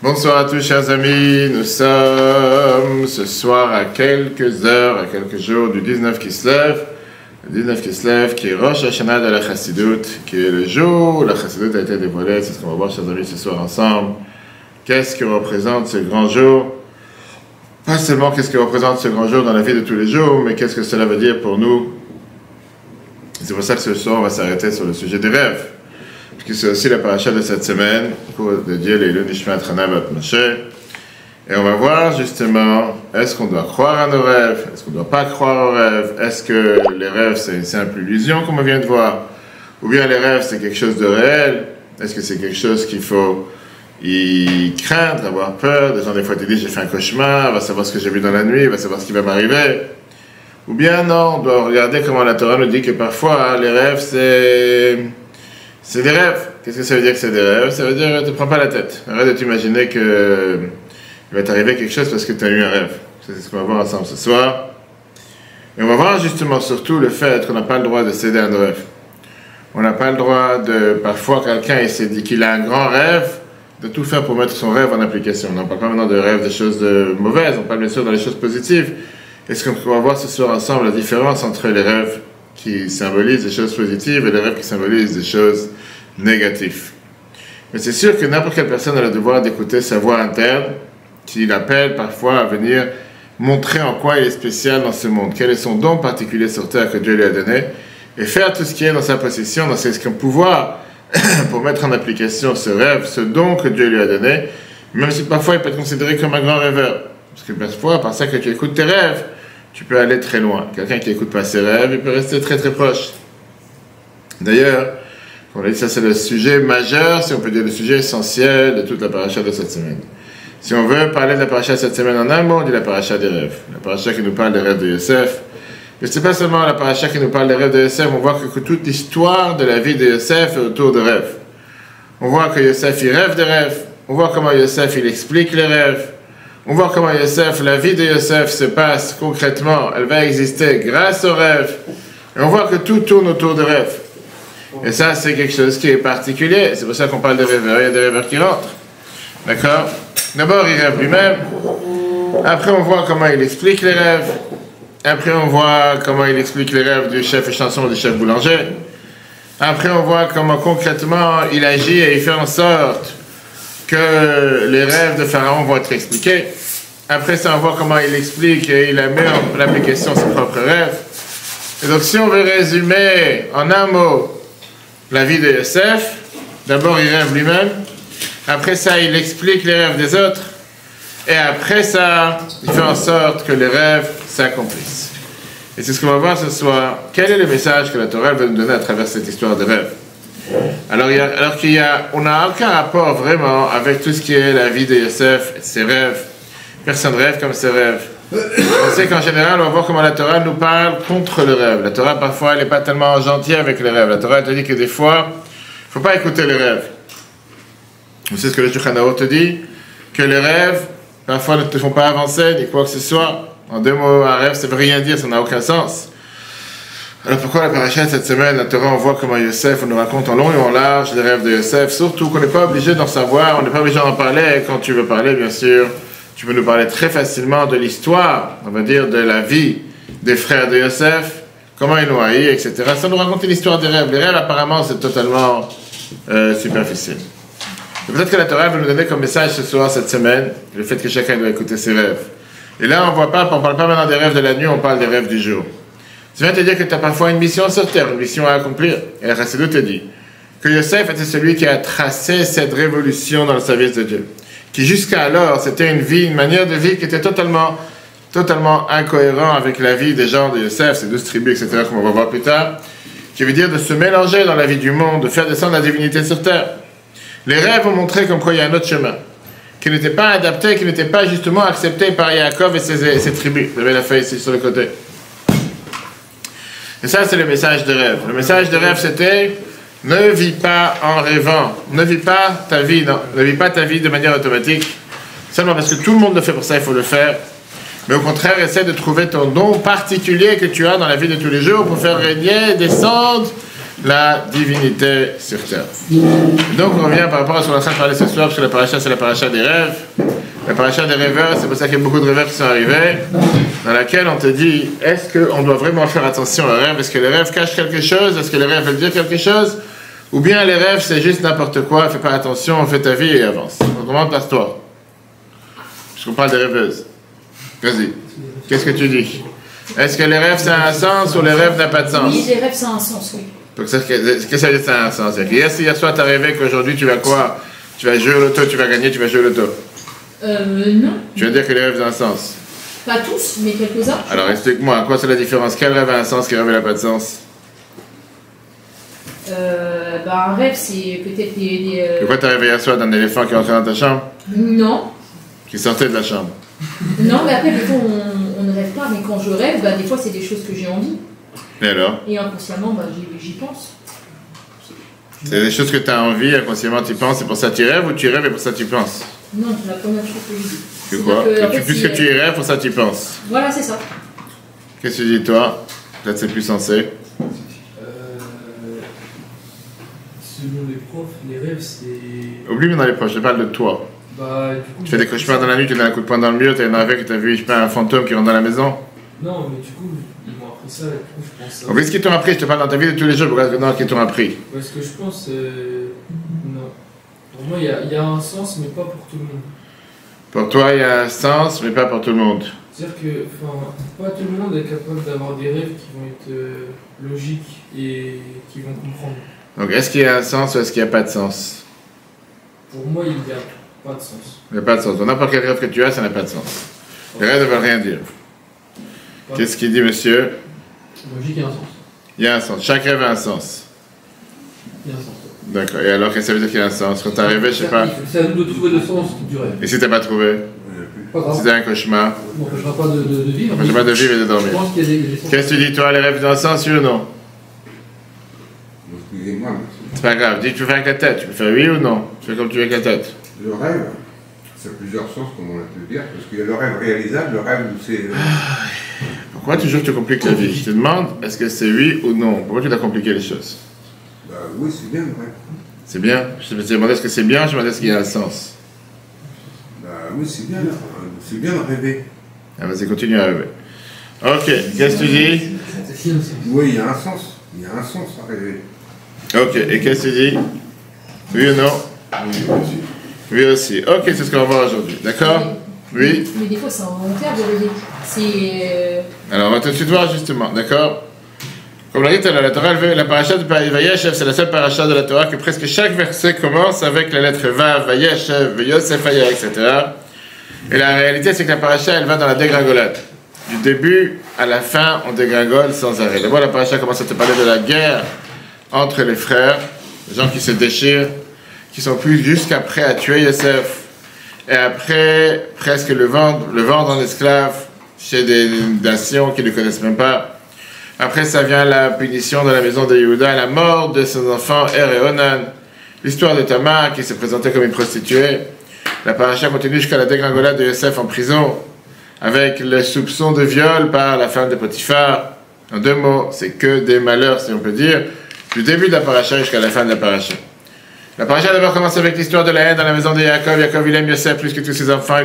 Bonsoir à tous chers amis, nous sommes ce soir à quelques heures, à quelques jours du 19 Kislev. Le 19 Kislev qui est Rosh Hashanah de la Chassidut, qui est le jour où la Chassidut a été dévoilée. C'est ce qu'on va voir chers amis ce soir ensemble. Qu'est-ce que représente ce grand jour? Pas seulement qu'est-ce que représente ce grand jour dans la vie de tous les jours, mais qu'est-ce que cela veut dire pour nous. C'est pour ça que ce soir on va s'arrêter sur le sujet des rêves. Puisque c'est aussi la paracha de cette semaine, pour dédier les Ilun Nishmat Chana Bat Moshe. Et on va voir justement, est-ce qu'on doit croire à nos rêves? Est-ce qu'on ne doit pas croire aux rêves? Est-ce que les rêves c'est une simple illusion comme on vient de voir? Ou bien les rêves c'est quelque chose de réel? Est-ce que c'est quelque chose qu'il faut y craindre, avoir peur? Des gens des fois te disent j'ai fait un cauchemar, on va savoir ce que j'ai vu dans la nuit, on va savoir ce qui va m'arriver. Ou bien non, on doit regarder comment la Torah nous dit que parfois les rêves c'est des rêves. Qu'est-ce que ça veut dire que c'est des rêves? Ça veut dire ne te prends pas la tête. Arrête de t'imaginer qu'il va t'arriver quelque chose parce que tu as eu un rêve. C'est ce qu'on va voir ensemble ce soir. Et on va voir justement surtout le fait qu'on n'a pas le droit de céder à nos rêves. On n'a pas le droit de... Parfois quelqu'un il s'est dit qu'il a un grand rêve, de tout faire pour mettre son rêve en application. On ne parle pas maintenant de rêves, des choses mauvaises, on parle bien sûr dans les choses positives. Est-ce qu'on va voir ce soir ensemble la différence entre les rêves qui symbolisent des choses positives et les rêves qui symbolisent des choses négatives. Mais c'est sûr que n'importe quelle personne a le devoir d'écouter sa voix interne qui l'appelle parfois à venir montrer en quoi il est spécial dans ce monde, quel est son don particulier sur terre que Dieu lui a donné, et faire tout ce qui est dans sa possession, dans ses pouvoirs pour mettre en application ce rêve, ce don que Dieu lui a donné, même si parfois il peut être considéré comme un grand rêveur. Parce que parfois, par ça que tu écoutes tes rêves, tu peux aller très loin. Quelqu'un qui n'écoute pas ses rêves, il peut rester très très proche. D'ailleurs, on a dit ça c'est le sujet majeur, si on peut dire le sujet essentiel de toute la paracha de cette semaine. Si on veut parler de la paracha de cette semaine en un mot, on dit la paracha des rêves. La paracha qui nous parle des rêves de Yosef. Mais ce n'est pas seulement la paracha qui nous parle des rêves de Yosef, on voit que toute l'histoire de la vie de Yosef est autour de rêves. On voit que Yosef il rêve des rêves, on voit comment Yosef il explique les rêves. On voit comment Yosef, la vie de Yosef se passe concrètement, elle va exister grâce aux rêves. Et on voit que tout tourne autour de rêves. Et ça, c'est quelque chose qui est particulier. C'est pour ça qu'on parle de rêveurs. Il y a des rêveurs qui rentrent. D'accord? D'abord, il rêve lui-même. Après, on voit comment il explique les rêves. Après, on voit comment il explique les rêves du chef échanson, du chef boulanger. Après, on voit comment concrètement il agit et il fait en sorte que les rêves de Pharaon vont être expliqués. Après ça, on voit comment il explique et il a mis en application ses propres rêves. Et donc, si on veut résumer en un mot la vie de Yosef, d'abord il rêve lui-même, après ça, il explique les rêves des autres, et après ça, il fait en sorte que les rêves s'accomplissent. Et c'est ce qu'on va voir ce soir. Quel est le message que la Torah veut nous donner à travers cette histoire de rêve? On n'a aucun rapport vraiment avec tout ce qui est la vie de Yosef et ses rêves. Personne ne rêve comme ses rêves. On sait qu'en général, on va voir comment la Torah nous parle contre le rêve. La Torah, parfois, elle n'est pas tellement gentille avec les rêves. La Torah te dit que des fois, il ne faut pas écouter les rêves. Vous savez ce que le Shulchan Aruch te dit? Que les rêves, parfois, ne te font pas avancer, ni quoi que ce soit. En deux mots, un rêve, ça ne veut rien dire, ça n'a aucun sens. Alors pourquoi la paracha cette semaine, la Torah, on voit comment Yosef, on nous raconte en long et en large les rêves de Yosef, surtout qu'on n'est pas obligé d'en savoir, on n'est pas obligé d'en parler, et quand tu veux parler, bien sûr, tu peux nous parler très facilement de l'histoire, on va dire, de la vie des frères de Yosef, comment ils l'ont haï, etc. Ça nous raconte l'histoire des rêves. Les rêves, apparemment, c'est totalement superficiel. Peut-être que la Torah veut nous donner comme message ce soir, cette semaine, le fait que chacun doit écouter ses rêves. Et là, on ne parle pas maintenant des rêves de la nuit, on parle des rêves du jour. Ça vient te dire que tu as parfois une mission sur terre, une mission à accomplir. Et la Chassidut te dit que Yosef était celui qui a tracé cette révolution dans le service de Dieu. Qui jusqu'à alors, c'était une manière de vie qui était totalement incohérent avec la vie des gens de Yosef, ces 12 tribus, etc., comme on va voir plus tard, qui veut dire de se mélanger dans la vie du monde, de faire descendre la divinité sur terre. Les rêves ont montré comme quoi il y a un autre chemin, qui n'était pas adapté, qui n'était pas justement accepté par Yaakov et ses tribus. Vous avez la feuille ici sur le côté. Et ça, c'est le message de rêve. Le message de rêve, c'était ne vis pas en rêvant. Ne vis pas ta vie, non. Ne vis pas ta vie de manière automatique. Seulement parce que tout le monde le fait pour ça, il faut le faire. Mais au contraire, essaie de trouver ton don particulier que tu as dans la vie de tous les jours pour faire régner, descendre la divinité sur terre. Donc on revient par rapport à ce qu'on est en train de parler ce soir, parce que la paracha c'est la paracha des rêves. La paracha des rêveurs, c'est pour ça qu'il y a beaucoup de rêveurs qui sont arrivés, dans laquelle on te dit, est-ce qu'on doit vraiment faire attention aux rêves? Est-ce que les rêves cachent quelque chose? Est-ce que les rêves veulent dire quelque chose? Ou bien les rêves c'est juste n'importe quoi, fais pas attention, fais ta vie et avance. On commence par toi. Puisqu'on parle des rêveuses. Vas-y. Qu'est-ce que tu dis? Est-ce que les rêves ça a un sens ou les rêves n'ont pas de sens? Oui, les rêves ça a un sens, oui. Donc, qu'est-ce que ça veut dire ça a un sens? Hier soir, tu as rêvé qu'aujourd'hui, tu vas quoi? Tu vas jouer au loto, tu vas gagner, tu vas jouer au loto. Non. Tu veux dire que les rêves ont un sens? Pas tous, mais quelques-uns. Alors, explique-moi, quoi c'est la différence? Quel rêve a un sens, quel rêve n'a pas de sens? Un rêve, c'est peut-être des... Pourquoi tu as rêvé hier soir d'un éléphant qui est entré dans ta chambre? Non. Qui sortait de la chambre? Non, mais après, des fois, on ne rêve pas, mais quand je rêve, des fois, c'est des choses que j'ai envie. Et alors? Et inconsciemment, j'y pense. C'est des choses que tu as envie, inconsciemment tu penses, c'est pour ça que tu rêves ou tu rêves et pour ça que tu penses? Non, c'est la première chose que je dis. C'est quoi? Puisque tu y rêves, pour ça que tu penses. Voilà, c'est ça. Qu'est-ce que tu dis toi? Peut-être c'est plus sensé. Selon les profs, les rêves c'est... Oublie maintenant les proches, je parle de toi. Du coup, Tu fais des cauchemars dans la nuit, tu donnes un coup de poing dans le mur, tu as une rêve que tu as vu, je sais pas, un fantôme qui rentre dans la maison. Non, mais du coup, ils m'ont appris ça, et du coup, je pense... Donc, qu'est-ce qu'ils t'ont appris? Je te parle dans ta vie de tous les jours, pourquoi non, qu'ils t'ont appris? Parce que je pense... Non. Pour moi, il y a un sens, mais pas pour tout le monde. Pour toi, il y a un sens, mais pas pour tout le monde. C'est-à-dire que, pas tout le monde est capable d'avoir des rêves qui vont être logiques et qui vont comprendre. Donc, est-ce qu'il y a un sens ou est-ce qu'il n'y a pas de sens? Pour moi, il n'y a pas de sens. Il n'y a pas de sens. Donc, n'importe quel rêve que tu as, ça n'a pas de sens. Les rêves ne veulent rien dire. Qu'est-ce qu'il dit, monsieur? Logique, il y a un sens. Il y a un sens. Chaque rêve a un sens. Il y a un sens. D'accord. Et alors, qu'est-ce que ça veut dire qu'il y a un sens? Quand tu as rêvé, je sais pas. C'est à nous de trouver le sens du rêve. Et si tu n'as pas trouvé? Pas grave. Si tu as un cauchemar? On n'empêchera pas de vivre. On n'empêche pas de vivre et de Je dormir. pense qu'il y a des sens. Qu'est-ce que tu dis, toi? Les rêves ont un sens, oui ou non? Excusez-moi, monsieur. C'est pas grave. Dis, tu peux faire avec la tête. Tu peux faire oui ou non? Tu fais comme tu veux avec la tête. Le rêve, ça a plusieurs sens, comme on a pu le dire, parce qu'il y a le rêve réalisable, le rêve où c'est... Pourquoi toujours tu compliques la vie? Je te demande, est-ce que c'est oui ou non? Pourquoi tu dois compliquer les choses? Oui, c'est bien le rêve. C'est bien? Je te demandais est-ce que c'est bien, je me demandais est-ce qu'il y a un sens. Oui, c'est bien, c'est bien de rêver. Ah, vas-y, continue à rêver. Ok, qu'est-ce que tu dis? Oui, il y a un sens. Il y a un sens à rêver. Ok, et qu'est-ce que tu dis? Oui ou non? Oui aussi. Ok, c'est ce qu'on va voir aujourd'hui. D'accord? Oui? Mais des fois, c'est involontaire de rêver. C'est... Alors, on va tout de suite voir justement, d'accord? Comme l'a dit tout à l'heure, la Torah, la paracha de Vayeshev, c'est la seule paracha de la Torah que presque chaque verset commence avec la lettre Vav, Vayeshev, Yosef, Aya, etc. Et la réalité, c'est que la paracha, elle va dans la dégringolade. Du début à la fin, on dégringole sans arrêt. D'abord, la paracha commence à te parler de la guerre entre les frères, les gens qui se déchirent, qui sont plus jusqu'après à tuer Yosef, et après, presque le vendre en esclave chez des nations qui ne le connaissent même pas. Après, ça vient la punition dans la maison de Yehuda, la mort de ses enfants Er et Onan, l'histoire de Tamar qui s'est présentée comme une prostituée. La paracha continue jusqu'à la dégringolade de Yosef en prison, avec le soupçon de viol par la femme de Potiphar. En deux mots, c'est que des malheurs, si on peut dire, du début de la paracha jusqu'à la fin de la paracha. La paracha d'abord commence avec l'histoire de la haine dans la maison de Yaakov. Yaakov, il aime Yosef plus que tous ses enfants,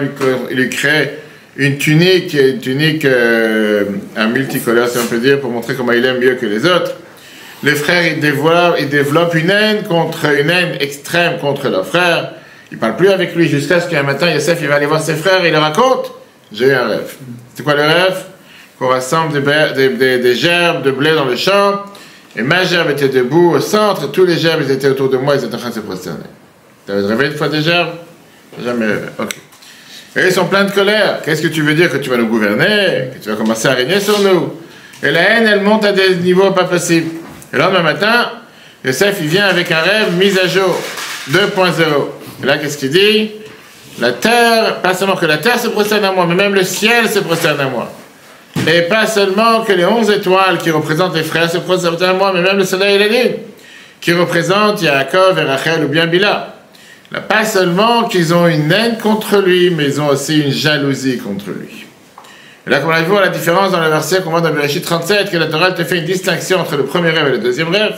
il lui crée une tunique un multicolore, si on peut dire, pour montrer comment il aime mieux que les autres. Les frères, ils développent une haine extrême contre leur frère. Ils ne parlent plus avec lui jusqu'à ce qu'un matin, Yosef, il va aller voir ses frères et il leur raconte « J'ai eu un rêve ». C'est quoi le rêve? Qu'on rassemble des gerbes de blé dans le champ, et ma gerbe était debout au centre, tous les gerbes, ils étaient autour de moi, ils étaient en train de se prosterner. Tu avais rêvé une fois des gerbes? Jamais rêvé. Ok. Et ils sont pleins de colère. Qu'est-ce que tu veux dire? Que tu vas nous gouverner? Que tu vas commencer à régner sur nous? Et la haine, elle monte à des niveaux pas possibles. Et le lendemain matin, Yosef, il vient avec un rêve mis à jour, 2.0. Et là, qu'est-ce qu'il dit? La terre, pas seulement que la terre se prosterne à moi, mais même le ciel se prosterne à moi. Et pas seulement que les 11 étoiles qui représentent les frères se prosternent à moi, mais même le soleil et la lune, qui représentent Yaakov et Rachel ou bien Bila. Là, pas seulement qu'ils ont une haine contre lui, mais ils ont aussi une jalousie contre lui. Et là, comme on a vu, la différence dans le verset qu'on voit dans Bereshit 37, que la Torah te fait une distinction entre le premier rêve et le deuxième rêve.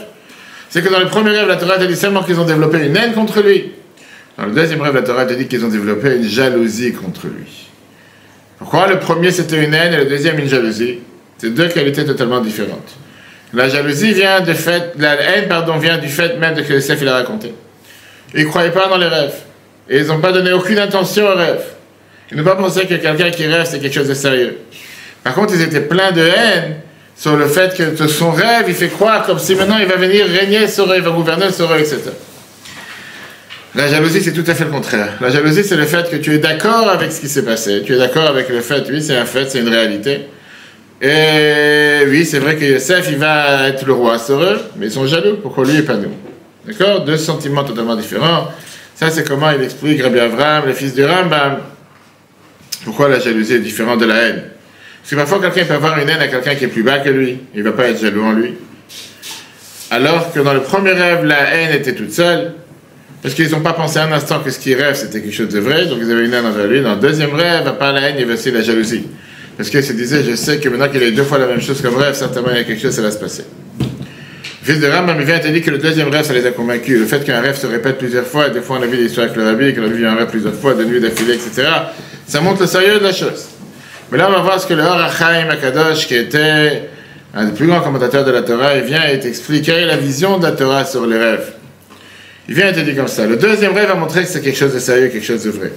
C'est que dans le premier rêve, la Torah te dit seulement qu'ils ont développé une haine contre lui. Dans le deuxième rêve, la Torah te dit qu'ils ont développé une jalousie contre lui. Pourquoi le premier c'était une haine et le deuxième une jalousie? C'est deux qualités totalement différentes. La jalousie vient du fait, la haine vient du fait même de que Yosef il a raconté. Ils ne croyaient pas dans les rêves. Et ils n'ont pas donné aucune intention au rêve. Ils n'ont pas pensé que quelqu'un qui rêve c'est quelque chose de sérieux. Par contre, ils étaient pleins de haine sur le fait que son rêve, il fait croire comme si maintenant il va venir régner sur eux, il va gouverner sur eux, etc. La jalousie, c'est tout à fait le contraire. La jalousie, c'est le fait que tu es d'accord avec ce qui s'est passé. Tu es d'accord avec le fait, oui, c'est un fait, c'est une réalité. Et oui, c'est vrai que Yosef, il va être le roi sur eux, mais ils sont jaloux. Pourquoi lui et pas nous? D'accord? Deux sentiments totalement différents. Ça, c'est comment il explique Rabbi Avraham, le fils du Rambam. Pourquoi la jalousie est différente de la haine? Parce que parfois, quelqu'un peut avoir une haine à quelqu'un qui est plus bas que lui. Il ne va pas être jaloux en lui. Alors que dans le premier rêve, la haine était toute seule. Parce qu'ils n'ont pas pensé un instant que ce qu'ils rêvent, c'était quelque chose de vrai. Donc ils avaient une haine envers lui. Dans le deuxième rêve, à part la haine, il y avait aussi la jalousie. Parce qu'ils se disaient, je sais que maintenant qu'il a eu deux fois la même chose comme rêve, certainement il y a quelque chose, ça va se passer. Le fils de Rambam vient te dire que le deuxième rêve, ça les a convaincus. Le fait qu'un rêve se répète plusieurs fois, et des fois on a vu des histoires avec le rabbi, qu'on a vu un rêve plusieurs fois, de nuit d'affilée, etc. Ça montre le sérieux de la chose. Mais là, on va voir ce que le Or HaChaim Akadosh, qui était un des plus grands commentateurs de la Torah, il vient et t'expliquer la vision de la Torah sur les rêves. Il vient et te dit comme ça. Le deuxième rêve va montrer que c'est quelque chose de sérieux, quelque chose de vrai.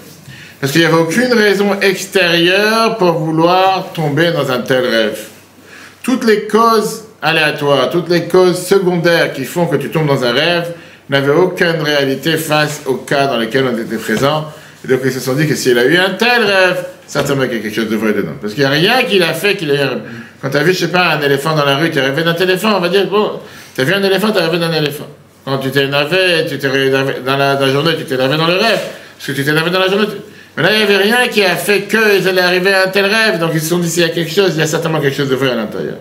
Parce qu'il n'y avait aucune raison extérieure pour vouloir tomber dans un tel rêve. Toutes les causes aléatoires, toutes les causes secondaires qui font que tu tombes dans un rêve n'avaient aucune réalité face au cas dans lequel on était présent. Et donc ils se sont dit que s'il a eu un tel rêve, certainement qu'il y a quelque chose de vrai dedans. Parce qu'il n'y a rien qu'il a fait qu'il ait... Quand tu as vu, je sais pas, un éléphant dans la rue, tu es rêvé d'un éléphant, on va dire, bon, tu as vu un éléphant, tu as rêvé d'un éléphant. Quand tu t'es énervé, tu t'es dans la journée, tu t'es énervé dans le rêve. Parce que tu t'es énervé dans la journée. Mais là, il n'y avait rien qui a fait qu'ils allaient arriver à un tel rêve. Donc ils se sont dit, s'il y a quelque chose, il y a certainement quelque chose de vrai à l'intérieur.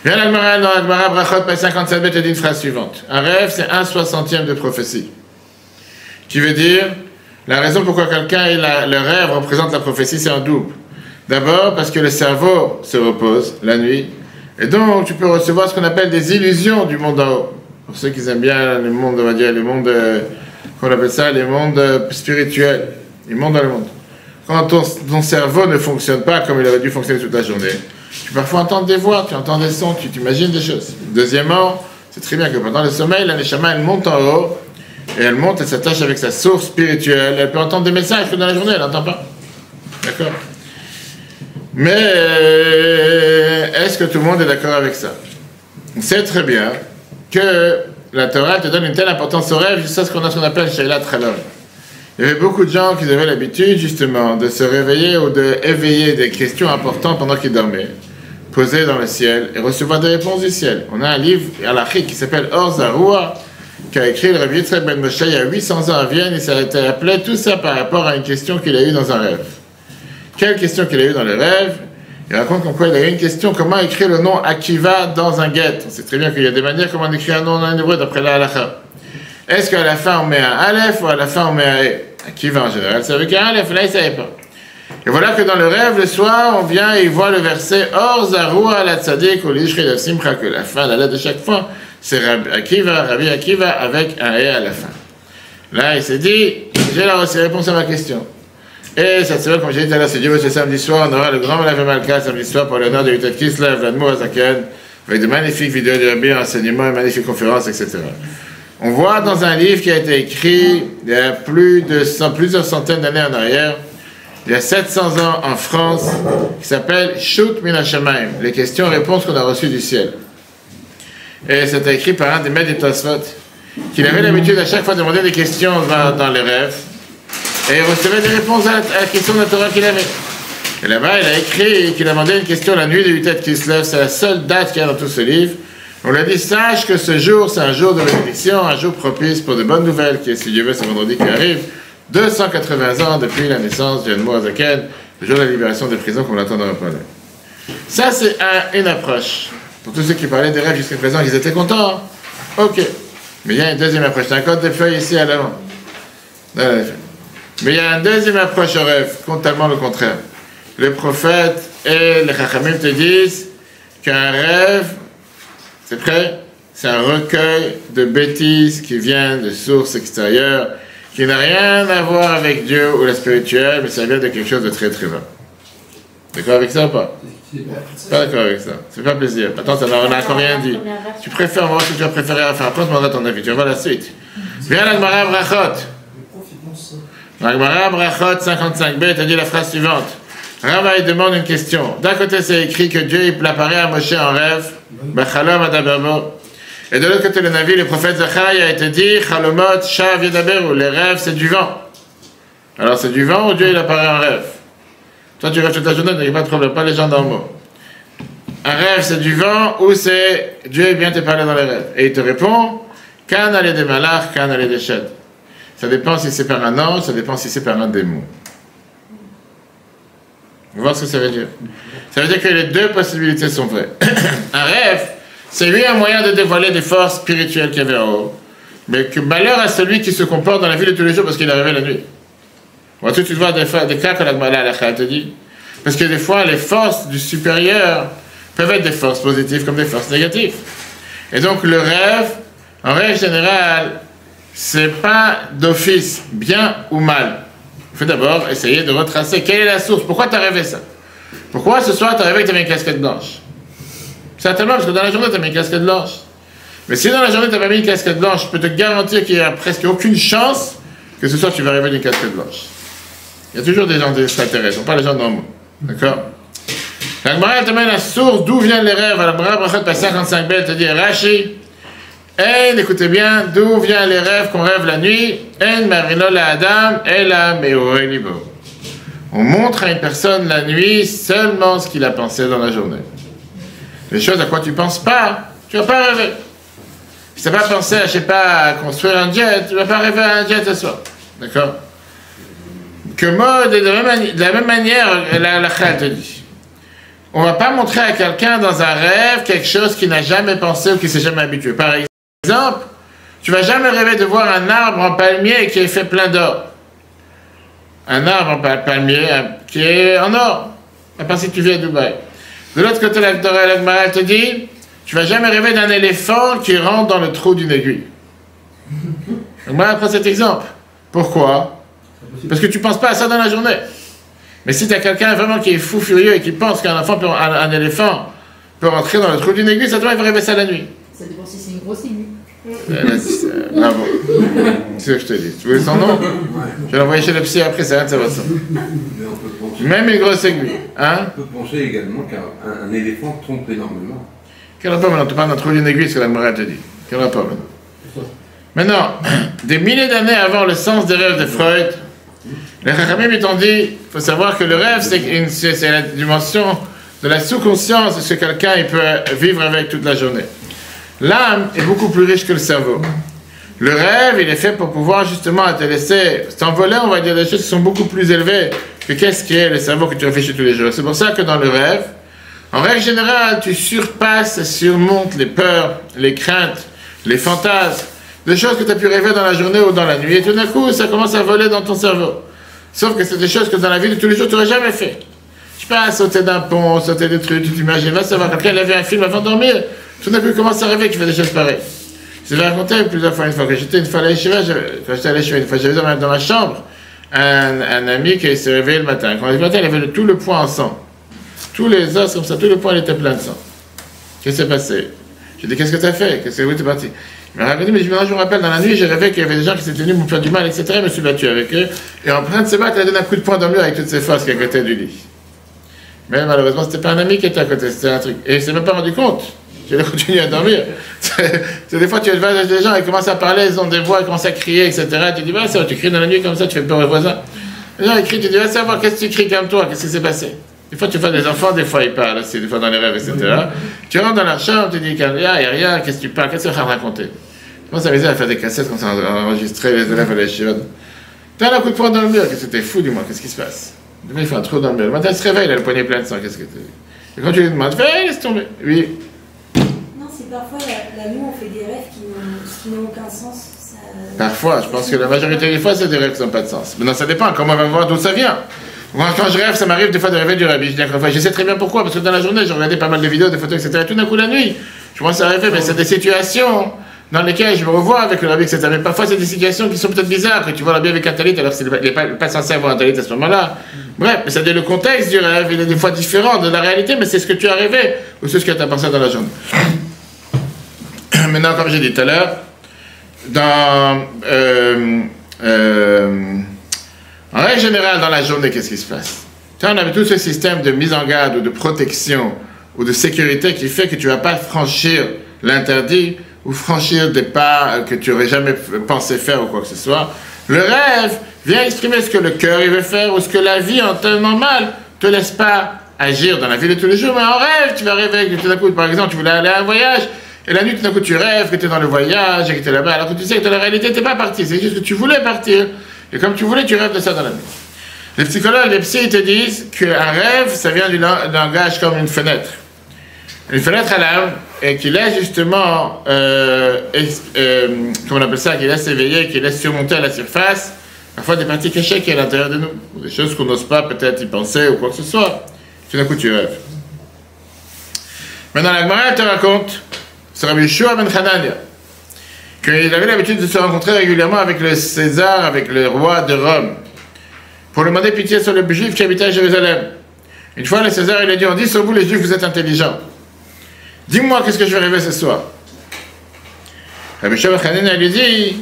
Viens l'Agmara, dans l'Agmara, Brachot, page 57b, te dit une phrase suivante. Un rêve, c'est 1/60e de prophétie. Qui veut dire, la raison pourquoi quelqu'un ait le rêve représente la prophétie, c'est en double. D'abord, parce que le cerveau se repose la nuit. Et donc, tu peux recevoir ce qu'on appelle des illusions du monde en haut. Pour ceux qui aiment bien le monde, on va dire, les mondes, qu'on appelle ça, les mondes spirituels. Les mondes dans le monde. Quand ton cerveau ne fonctionne pas comme il aurait dû fonctionner toute la journée, tu peux parfois entendre des voix, tu entends des sons, tu t'imagines des choses. Deuxièmement, c'est très bien que pendant le sommeil, la Neshama, elle monte en haut, et elle monte, elle s'attache avec sa source spirituelle, elle peut entendre des messages que dans la journée, elle n'entend pas. D'accord? Mais est-ce que tout le monde est d'accord avec ça? On sait très bien que la Torah te donne une telle importance au rêve jusqu'à ce qu'on a ce qu'on appelle Sheilat Chalom. Il y avait beaucoup de gens qui avaient l'habitude justement de se réveiller ou d'éveiller des questions importantes pendant qu'ils dormaient, poser dans le ciel et recevoir des réponses du ciel. On a un livre halachique qui s'appelle Or Zarua, qu'a écrit le Rabbi Yitzhak Ben Moshe il y a 800 ans à Vienne, et ça a été appelé tout ça par rapport à une question qu'il a eue dans un rêve. Quelle question qu'il a eue dans le rêve? Il raconte comme quoi il a eu une question, comment écrire le nom Akiva dans un get. On sait très bien qu'il y a des manières comment on écrit un nom en hébreu d'après la halakha. Est-ce qu'à la fin on met un Aleph ou à la fin on met un E? Akiva en général, c'est avec un Aleph, là il ne savait pas. Et voilà que dans le rêve, le soir, on vient et il voit le verset Or Zarua la Tzadik ou l'Ishri la Simcha, que la fin, la lettre de chaque fois, c'est Rabbi Akiva avec un E à la fin. Là il s'est dit, j'ai la réponse à ma question. Et cette semaine, comme j'ai dit tout à l'heure, c'est Dieu, ce samedi soir, on aura le grand Malav Malka samedi soir pour l'honneur de Yutat Kislev, l'Admour Azaken, avec de magnifiques vidéos de Rabbi, enseignements, et magnifiques conférences, etc. On voit dans un livre qui a été écrit il y a plusieurs centaines d'années en arrière, il y a 700 ans en France, qui s'appelle Shut Min HaShamayim, les questions-réponses qu'on a reçues du ciel. Et c'était écrit par un des maîtres du Tosfot, qu'il avait l'habitude à chaque fois de demander des questions dans les rêves, et il recevait des réponses à la question de la Torah qu'il avait. Et là-bas, il a écrit qu'il a demandé une question la nuit de Yutat Kislev, c'est la seule date qu'il y a dans tout ce livre. On lui a dit, sache que ce jour, c'est un jour de bénédiction, un jour propice pour de bonnes nouvelles, qui est, si Dieu veut, ce vendredi qui arrive, 280 ans depuis la naissance du Admour Azaken, le jour de la libération des prisons, comme on l'attend dans le parler. Ça, c'est une approche. Pour tous ceux qui parlaient des rêves jusqu'à présent, ils étaient contents. Ok. Mais il y a une deuxième approche. C'est un code de feuilles ici à l'avant. Mais il y a une deuxième approche au rêve, totalement le contraire. Le prophète et les Chachamim te disent qu'un rêve, c'est prêt? c'est un recueil de bêtises qui viennent de sources extérieures, qui n'a rien à voir avec Dieu ou la spirituelle, mais ça vient de quelque chose de très très bas. D'accord avec ça ou pas? Pas d'accord avec ça. Ça fait pas plaisir. Attends, on n'a encore rien dit. Tu préfères, on va voir ce que tu vas préférer à faire. Après, on te demandera ton avis. Tu vas voir la suite. Viens la Gemara Brachot. La Gemara Brachot 55b, t'as dit la phrase suivante. Rava, il demande une question. D'un côté, c'est écrit que Dieu il apparaît à Moshe en rêve. Bachalom adaberbo. Et de l'autre côté, le Navi, le prophète Zacharia a été dit Chalomot, Shav Yedaberu. Les rêves, c'est du vent. Alors, c'est du vent ou Dieu il apparaît en rêve? Toi, tu rêves toute la journée, il n'y a pas de problème, pas les gens normaux. Un rêve, c'est du vent ou c'est Dieu vient te parler dans les rêves. Et il te répond Kan ale de malach, kan ale de shed. Ça dépend si c'est par un ange, ça dépend si c'est par un démon. Vous voyez ce que ça veut dire? Ça veut dire que les deux possibilités sont vraies. Un rêve, c'est lui un moyen de dévoiler des forces spirituelles qu'il y avait en haut. Mais que malheur à celui qui se comporte dans la vie de tous les jours parce qu'il est rêvé la nuit. Bon, tu vois des cas que la Gemara te dit. Parce que des fois, les forces du supérieur peuvent être des forces positives comme des forces négatives. Et donc, le rêve, en règle générale, c'est pas d'office, bien ou mal. Il faut d'abord essayer de retracer quelle est la source. Pourquoi tu as rêvé ça? Pourquoi ce soir tu as rêvé que tu avais une casquette blanche? Certainement parce que dans la journée tu as mis une casquette blanche. Mais si dans la journée tu n'as pas mis une casquette blanche, je peux te garantir qu'il n'y a presque aucune chance que ce soir tu vas rêver d'une casquette blanche. Il y a toujours des gens extraterrestres, pas les gens normaux. D'accord? La Gemara te met la source d'où viennent les rêves. La Gemara Brachot 55b, elle te dit Rashi. Écoutez bien, d'où viennent les rêves qu'on rêve la nuit? En marino la Adam, et la meo elibo. On montre à une personne la nuit seulement ce qu'il a pensé dans la journée. Les choses à quoi tu ne penses pas, tu ne vas pas rêver. Si tu n'as pas pensé à, je sais pas, à construire un jet, tu ne vas pas rêver à un jet ce soir. D'accord? Que mode, de la même manière, la Chal te dit. On ne va pas montrer à quelqu'un dans un rêve quelque chose qu'il n'a jamais pensé ou qu'il ne s'est jamais habitué. Par exemple, tu ne vas jamais rêver de voir un arbre en palmier qui est fait plein d'or. Un arbre en palmier qui est en or, à part si tu vis à Dubaï. De l'autre côté, la Gemara te dit, tu ne vas jamais rêver d'un éléphant qui rentre dans le trou d'une aiguille. La Gemara prend cet exemple. Pourquoi? Parce que tu ne penses pas à ça dans la journée. Mais si tu as quelqu'un vraiment qui est fou furieux et qui pense qu'un éléphant peut rentrer dans le trou d'une aiguille, ça doit être rêver ça la nuit. Ça dépend si c'est une grosse aiguille. Bravo. C'est ce que je te dis. Tu veux son nom? Je vais l'envoyer chez le psy après, c'est rien de savoir ça. Même une grosse aiguille. Hein? On peut penser également qu'un éléphant trompe énormément. Quel rapport maintenant? Tu parles d'un trou d'une aiguille, ce que la Gemara te dit. Quel rapport maintenant? Des milliers d'années avant le sens des rêves de Freud, les Chachamim t'ont dit, il faut savoir que le rêve, c'est la dimension de la sous-conscience de ce que quelqu'un il peut vivre avec toute la journée. L'âme est beaucoup plus riche que le cerveau. Le rêve, il est fait pour pouvoir justement te laisser t'envoler, on va dire, des choses qui sont beaucoup plus élevées que qu'est-ce qui est le cerveau que tu réfléchis tous les jours. C'est pour ça que dans le rêve, en règle générale, tu surmontes les peurs, les craintes, les fantasmes, des choses que tu as pu rêver dans la journée ou dans la nuit. Et tout d'un coup, ça commence à voler dans ton cerveau. Sauf que c'est des choses que dans la vie de tous les jours, tu n'aurais jamais fait. Je sais pas, sauter d'un pont, sauter des trucs, tu t'imagines, va savoir, quelqu'un il avait un film avant de dormir, tout d'un coup il commence à rêver que tu fais des choses pareilles. Je l'ai raconté plusieurs fois, une fois que j'étais à l'Yeshiva, j'avais dans ma chambre un ami qui s'est réveillé le matin. Quand il le matin, il avait tout le poing en sang. Tous les os comme ça, tout le poing il était plein de sang. Qu'est-ce qui s'est passé? J'ai dit, qu'est-ce que tu as fait? Qu'est-ce que tu es parti? Il m'a raconté, mais je me rappelle, dans la nuit, j'ai rêvé qu'il y avait des gens qui s'étaient venus me faire du mal, etc. Je me suis battu avec eux. Et en train de se battre, il a donné un coup de poing dans le mur avec toutes ses forces qui étaient à côté du lit. Mais malheureusement, c'était pas un ami qui était à côté, c'était un truc. Et il s'est même pas rendu compte. Il a continué à dormir. Des fois, tu vas des gens, ils commencent à parler, ils ont des voix, ils commencent à crier, etc. Tu dis, ça, tu cries dans la nuit comme ça, tu fais peur aux voisins. Les gens, ils crient, tu dis, va savoir, qu'est-ce que tu cries comme toi, qu'est-ce qui s'est passé? Des fois, tu vois des enfants, des fois, ils parlent, c'est des fois dans les rêves, etc. Tu rentres dans leur chambre, tu dis, il n'y a rien, qu'est-ce que tu parles, qu'est-ce que tu vas raconter? Je pense à m'amuser à faire des cassettes, quand on enregistrait les élèves à la Yeshiva. T'as un coup de poing dans le mur, qu'est-ce que t'es fou, dis-moi, qu'est-ce qui se passe? Il fait un trou dans le mur. Le matin, il se réveille, il a le poignet plein de sang, qu'est-ce que t'as? Et quand tu lui demandes, laisse tomber. Oui. Non, c'est parfois la nuit, on fait des rêves qui n'ont aucun sens. Ça... Parfois, je pense que la majorité des fois, c'est des rêves qui n'ont pas de sens. Maintenant, ça dépend, comment on va voir d'où ça vient. Moi, quand je rêve, ça m'arrive des fois de rêver du rabbi. Je sais très bien pourquoi, parce que dans la journée, j'ai regardé pas mal de vidéos, de photos, etc. Et tout d'un coup, la nuit, je commence à rêver, mais c'est des situations dans lesquelles je me revois avec le rabbi, etc. Mais parfois, c'est des situations qui sont peut-être bizarres, que tu vois le rabbi avec un talit, alors qu'il n'est pas censé avoir un talit à ce moment-là. Bref, mais c'est-à-dire le contexte du rêve, il est des fois différent de la réalité, mais c'est ce que tu as rêvé, ou c'est ce que tu as pensé dans la journée. Maintenant, comme j'ai dit tout à l'heure, en règle générale, dans la journée, qu'est-ce qui se passe? On avait tout ce système de mise en garde ou de protection ou de sécurité qui fait que tu ne vas pas franchir l'interdit ou franchir des pas que tu n'aurais jamais pensé faire ou quoi que ce soit. Le rêve vient exprimer ce que le cœur il veut faire ou ce que la vie en temps normal ne te laisse pas agir dans la vie de tous les jours. Mais en rêve, tu vas rêver que tout d'un coup, par exemple, tu voulais aller à un voyage et la nuit, tout d'un coup, tu rêves que tu es dans le voyage et que tu es là-bas. Alors que tu sais que dans la réalité, tu n'es pas parti. C'est juste que tu voulais partir. Et comme tu voulais, tu rêves de ça dans la nuit. Les psychologues, les psys, ils te disent qu'un rêve, ça vient du langage comme une fenêtre. Une fenêtre à l'âme, et qui laisse justement, comment on appelle ça, qui laisse éveiller, qui laisse surmonter à la surface, parfois des parties cachées qui sont à l'intérieur de nous, des choses qu'on n'ose pas peut-être y penser ou quoi que ce soit. Tout d'un coup, tu rêves. Maintenant, la Gemara te raconte, c'est Rabbi Yeshua ben Hanania, qu'il avait l'habitude de se rencontrer régulièrement avec le César, avec le roi de Rome, pour lui demander pitié sur les Juifs qui habitaient à Jérusalem. Une fois, le César, il a dit, on dit sur vous les Juifs, vous êtes intelligents. Dis-moi, qu'est-ce que je vais rêver ce soir? Rabbi Yeshua ben Hanania lui dit,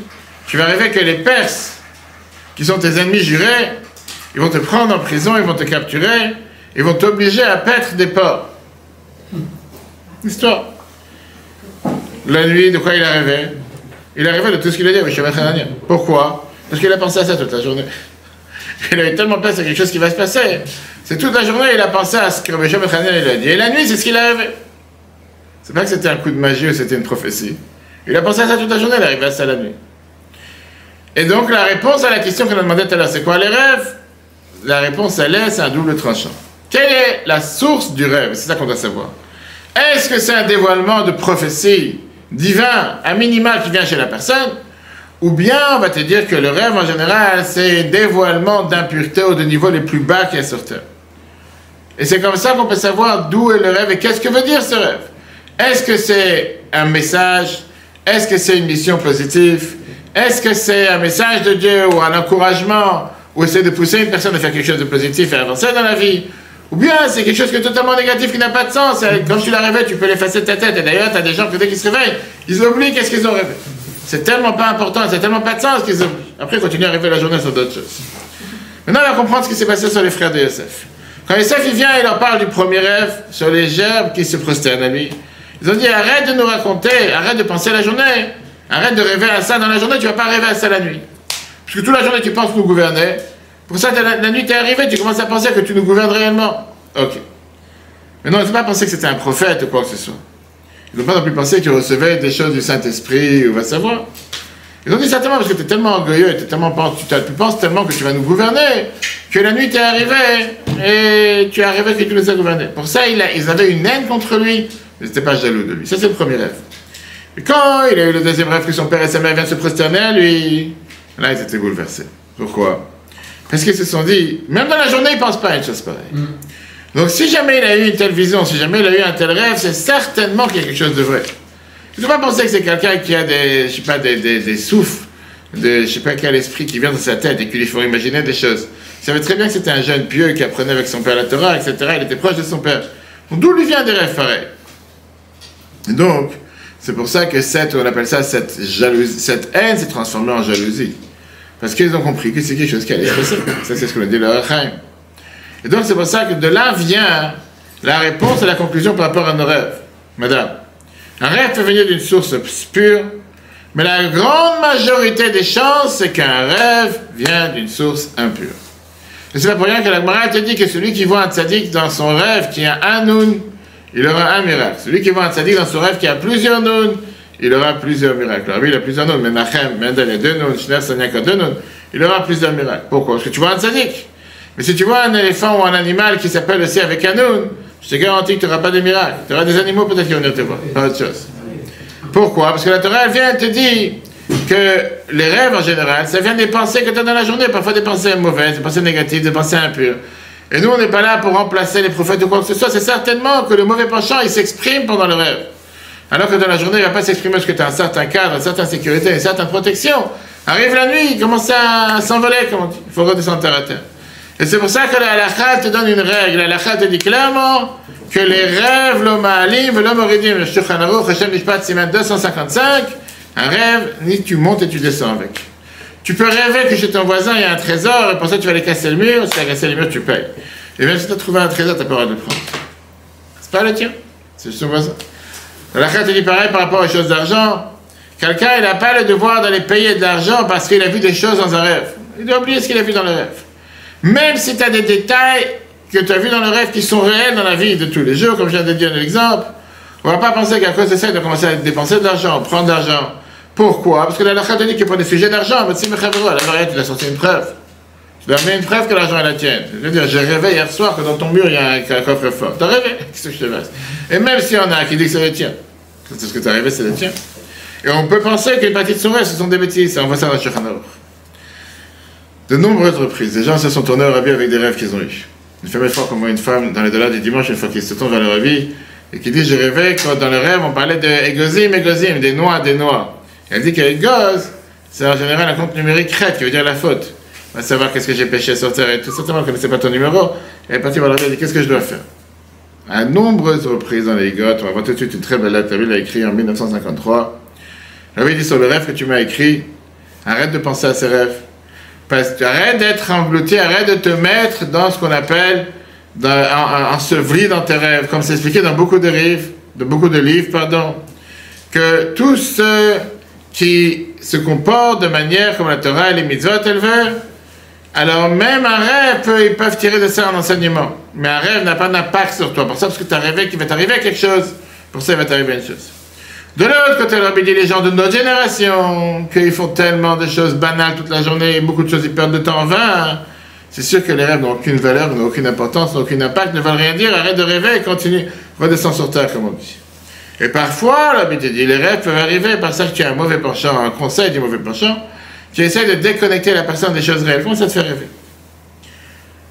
tu vas rêver que les Perses, qui sont tes ennemis jurés, ils vont te prendre en prison, ils vont te capturer, ils vont t'obliger à paître des porcs. Histoire. La nuit, de quoi il a rêvé? Il a rêvé de tout ce qu'il a dit, Rabbi Yeshua ben Hanania. Pourquoi? Parce qu'il a pensé à ça toute la journée. Il avait tellement peur, c'est quelque chose qui va se passer. C'est toute la journée, il a pensé à ce que Rabbi Yeshua ben Hanania il a dit. Et la nuit, c'est ce qu'il a rêvé. C'est pas que c'était un coup de magie ou c'était une prophétie. Il a pensé à ça toute la journée, il est arrivé à ça la nuit. Et donc, la réponse à la question qu'on a demandé tout à l'heure, c'est quoi les rêves? La réponse, elle est, c'est un double tranchant. Quelle est la source du rêve? C'est ça qu'on doit savoir. Est-ce que c'est un dévoilement de prophétie divin, un minimal qui vient chez la personne? Ou bien, on va te dire que le rêve, en général, c'est un dévoilement d'impureté au niveau les plus bas qu'il y a sur Terre. Et c'est comme ça qu'on peut savoir d'où est le rêve et qu'est-ce que veut dire ce rêve. Est-ce que c'est un message? Est-ce que c'est une mission positive? Est-ce que c'est un message de Dieu ou un encouragement? Ou essayer de pousser une personne à faire quelque chose de positif et avancer dans la vie? Ou bien c'est quelque chose qui est totalement négatif, qui n'a pas de sens. Quand tu l'as rêvé, tu peux l'effacer de ta tête. Et d'ailleurs, tu as des gens que dès qu'ils se réveillent, ils oublient qu'est-ce qu'ils ont rêvé. C'est tellement pas important, c'est tellement pas de sens qu'ils oublient. Après, ils continuent à rêver la journée sur d'autres choses. Maintenant, on va comprendre ce qui s'est passé sur les frères de Yosef. Quand Yosef il vient, il leur parle du premier rêve sur les gerbes qui se prosternent à lui. Ils ont dit, arrête de nous raconter, arrête de penser la journée, arrête de rêver à ça dans la journée, tu vas pas rêver à ça la nuit. Parce que toute la journée, tu penses nous gouverner. Pour ça, la nuit, tu es arrivé, tu commences à penser que tu nous gouvernes réellement. Ok. Mais non, ils n'ont pas pensé que c'était un prophète ou quoi que ce soit. Ils n'ont pas non plus pensé qu'ils recevaient des choses du Saint-Esprit, ou va savoir. Ils ont dit certainement parce que tu es tellement orgueilleux, tu penses tellement que tu vas nous gouverner, que la nuit, tu es arrivé et tu es arrivé que tu nous as gouvernés. Pour ça, ils avaient une haine contre lui. Ils n'étaient pas jaloux de lui. Ça, c'est le premier rêve. Et quand il a eu le deuxième rêve que son père et sa mère viennent se prosterner à lui, là, ils étaient bouleversés. Pourquoi? Parce qu'ils se sont dit, même dans la journée, ils ne pensent pas à une chose pareille. Donc, si jamais il a eu une telle vision, si jamais il a eu un tel rêve, c'est certainement qu'il y a quelque chose de vrai. Il ne faut pas penser que c'est quelqu'un qui a des, je sais pas, des souffles, de je sais pas quel esprit qui vient dans sa tête et qui lui font imaginer des choses. Il savait très bien que c'était un jeune pieux qui apprenait avec son père la Torah, etc. Il était proche de son père. Donc, d'où lui vient des rêves pareils? Et donc, c'est pour ça que on appelle ça cette jalousie, cette haine s'est transformée en jalousie. Parce qu'ils ont compris que c'est quelque chose qui allait se passer. Ça, c'est ce qu'on a dit le Rachaim. Et donc, c'est pour ça que de là vient la réponse et la conclusion par rapport à nos rêves. Madame, un rêve peut venir d'une source pure, mais la grande majorité des chances, c'est qu'un rêve vient d'une source impure. Et c'est pas pour rien que la Gemara te dit que celui qui voit un tzaddik dans son rêve qui a un noun, il aura un miracle. Celui qui voit un tzaddik dans son rêve qui a plusieurs nouns, il aura plusieurs miracles. Alors oui, il a plusieurs nouns, Menachem, Mendel a deux nouns, Shner Saniak a deux nouns, il aura plusieurs miracles. Pourquoi? Parce que tu vois un tzaddik. Mais si tu vois un éléphant ou un animal qui s'appelle aussi avec un noun, je te garantis que tu n'auras pas de miracles. Tu auras des animaux peut-être qui vont venir te voir, pas autre chose. Pourquoi? Parce que la Torah, elle vient te dire que les rêves en général, ça vient des pensées que tu as dans la journée, parfois des pensées mauvaises, des pensées négatives, des pensées impures. Et nous, on n'est pas là pour remplacer les prophètes ou quoi que ce soit, c'est certainement que le mauvais penchant, il s'exprime pendant le rêve. Alors que dans la journée, il ne va pas s'exprimer parce que tu as un certain cadre, une certaine sécurité, une certaine protection. Arrive la nuit, il commence à s'envoler, comme on dit. Il faut redescendre terre à terre. Et c'est pour ça que la halakha te donne une règle. La halakha te dit clairement que les rêves, l'homme alim, l'homme oridim, le Shulchan Aruch, Hashem Mishpat, Siman 255, un rêve, ni tu montes et tu descends avec. Tu peux rêver que chez ton voisin, il y a un trésor, et pour ça tu vas aller casser le mur, si tu as cassé le mur, tu payes. Et même si tu as trouvé un trésor, tu n'as pas le droit de le prendre. C'est pas le tien, c'est juste ton voisin. La halakha te dit pareil par rapport aux choses d'argent. Quelqu'un, il n'a pas le devoir d'aller payer de l'argent parce qu'il a vu des choses dans un rêve. Il doit oublier ce qu'il a vu dans le rêve. Même si tu as des détails que tu as vus dans le rêve qui sont réels dans la vie de tous les jours, comme je viens de dire l'exemple, on ne va pas penser qu'à cause de ça, il doit commencer à dépenser de l'argent, prendre de l'argent. Pourquoi? Parce que la halakha te dit que pour des sujets d'argent, mais si tu as sorti une preuve. Tu dois amener une preuve que l'argent est la tienne. Je veux dire, j'ai rêvé hier soir que dans ton mur, il y a un coffre-fort. Tu as rêvé? Qu'est-ce que je te fasse? Et même s'il y en a qui dit que c'est le tien, c'est ce que tu as rêvé, c'est le tien. Et on peut penser qu'une partie de son rêve, ce sont des bêtises. On voit ça dans le Shulchan Aruch. De nombreuses reprises, les gens se sont tournés au rabbi avec des rêves qu'ils ont eus. Une fameuse fois, comme une femme, dans les dollars du dimanche, une fois qu'ils se tournent vers le rabbi, et qui dit, j'ai rêvé quand dans le rêve, on parlait de égozim, des noix. Et elle dit qu'égos, c'est en général un compte numérique chet, qui veut dire la faute. On va savoir qu'est-ce que j'ai péché sur terre, et tout certainement, on ne connaissait pas ton numéro. Elle est partie voir le rabbi, elle dit, qu'est-ce que je dois faire? À nombreuses reprises dans les Higot, on va voir tout de suite une très belle lettre, il a écrit en 1953. Le rabbi dit sur le rêve que tu m'as écrit, arrête de penser à ces rêves. Arrête d'être englouti, arrête de te mettre dans ce qu'on appelle enseveli dans tes rêves, comme c'est expliqué dans beaucoup de livres, que tous ceux qui se comportent de manière comme la Torah et les mitzvot, elle veut, alors même un rêve, ils peuvent tirer de ça un enseignement. Mais un rêve n'a pas d'impact sur toi. Pour ça, parce que tu as rêvé qu'il va t'arriver quelque chose, pour ça il va t'arriver une chose. De l'autre côté, le rabbi dit les gens de notre génération, qu'ils font tellement de choses banales toute la journée, beaucoup de choses, ils perdent de temps en vain. C'est sûr que les rêves n'ont aucune valeur, n'ont aucune importance, n'ont aucun impact, ne veulent rien dire, arrête de rêver et continue, redescends sur terre, comme on dit. Et parfois, le rabbi dit, les rêves peuvent arriver parce que tu as un mauvais penchant, un conseil du mauvais penchant, tu essaies de déconnecter la personne des choses réelles. Comment ça te fait rêver?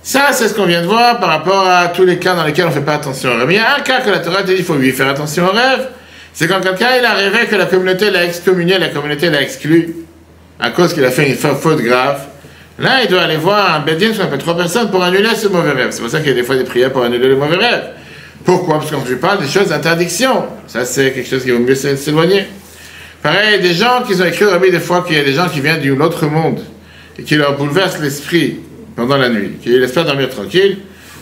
Ça, c'est ce qu'on vient de voir par rapport à tous les cas dans lesquels on ne fait pas attention au rêve. Il y a un cas que la Torah te dit, il faut lui faire attention au rêve. C'est quand quelqu'un il a rêvé que la communauté l'a excommunié, la communauté l'a exclu, à cause qu'il a fait une faute grave. Là, il doit aller voir un bédine, ce qu'on appelle 3 personnes, pour annuler ce mauvais rêve. C'est pour ça qu'il y a des fois des prières pour annuler les mauvais rêves. Pourquoi? Parce qu'on lui parle des choses d'interdiction. Ça, c'est quelque chose qui vaut mieux s'éloigner. Pareil, des gens qui ont écrit au rabbi des fois qu'il y a des gens qui viennent d'un autre monde et qui leur bouleversent l'esprit pendant la nuit, qui ne laissent pas dormir tranquille.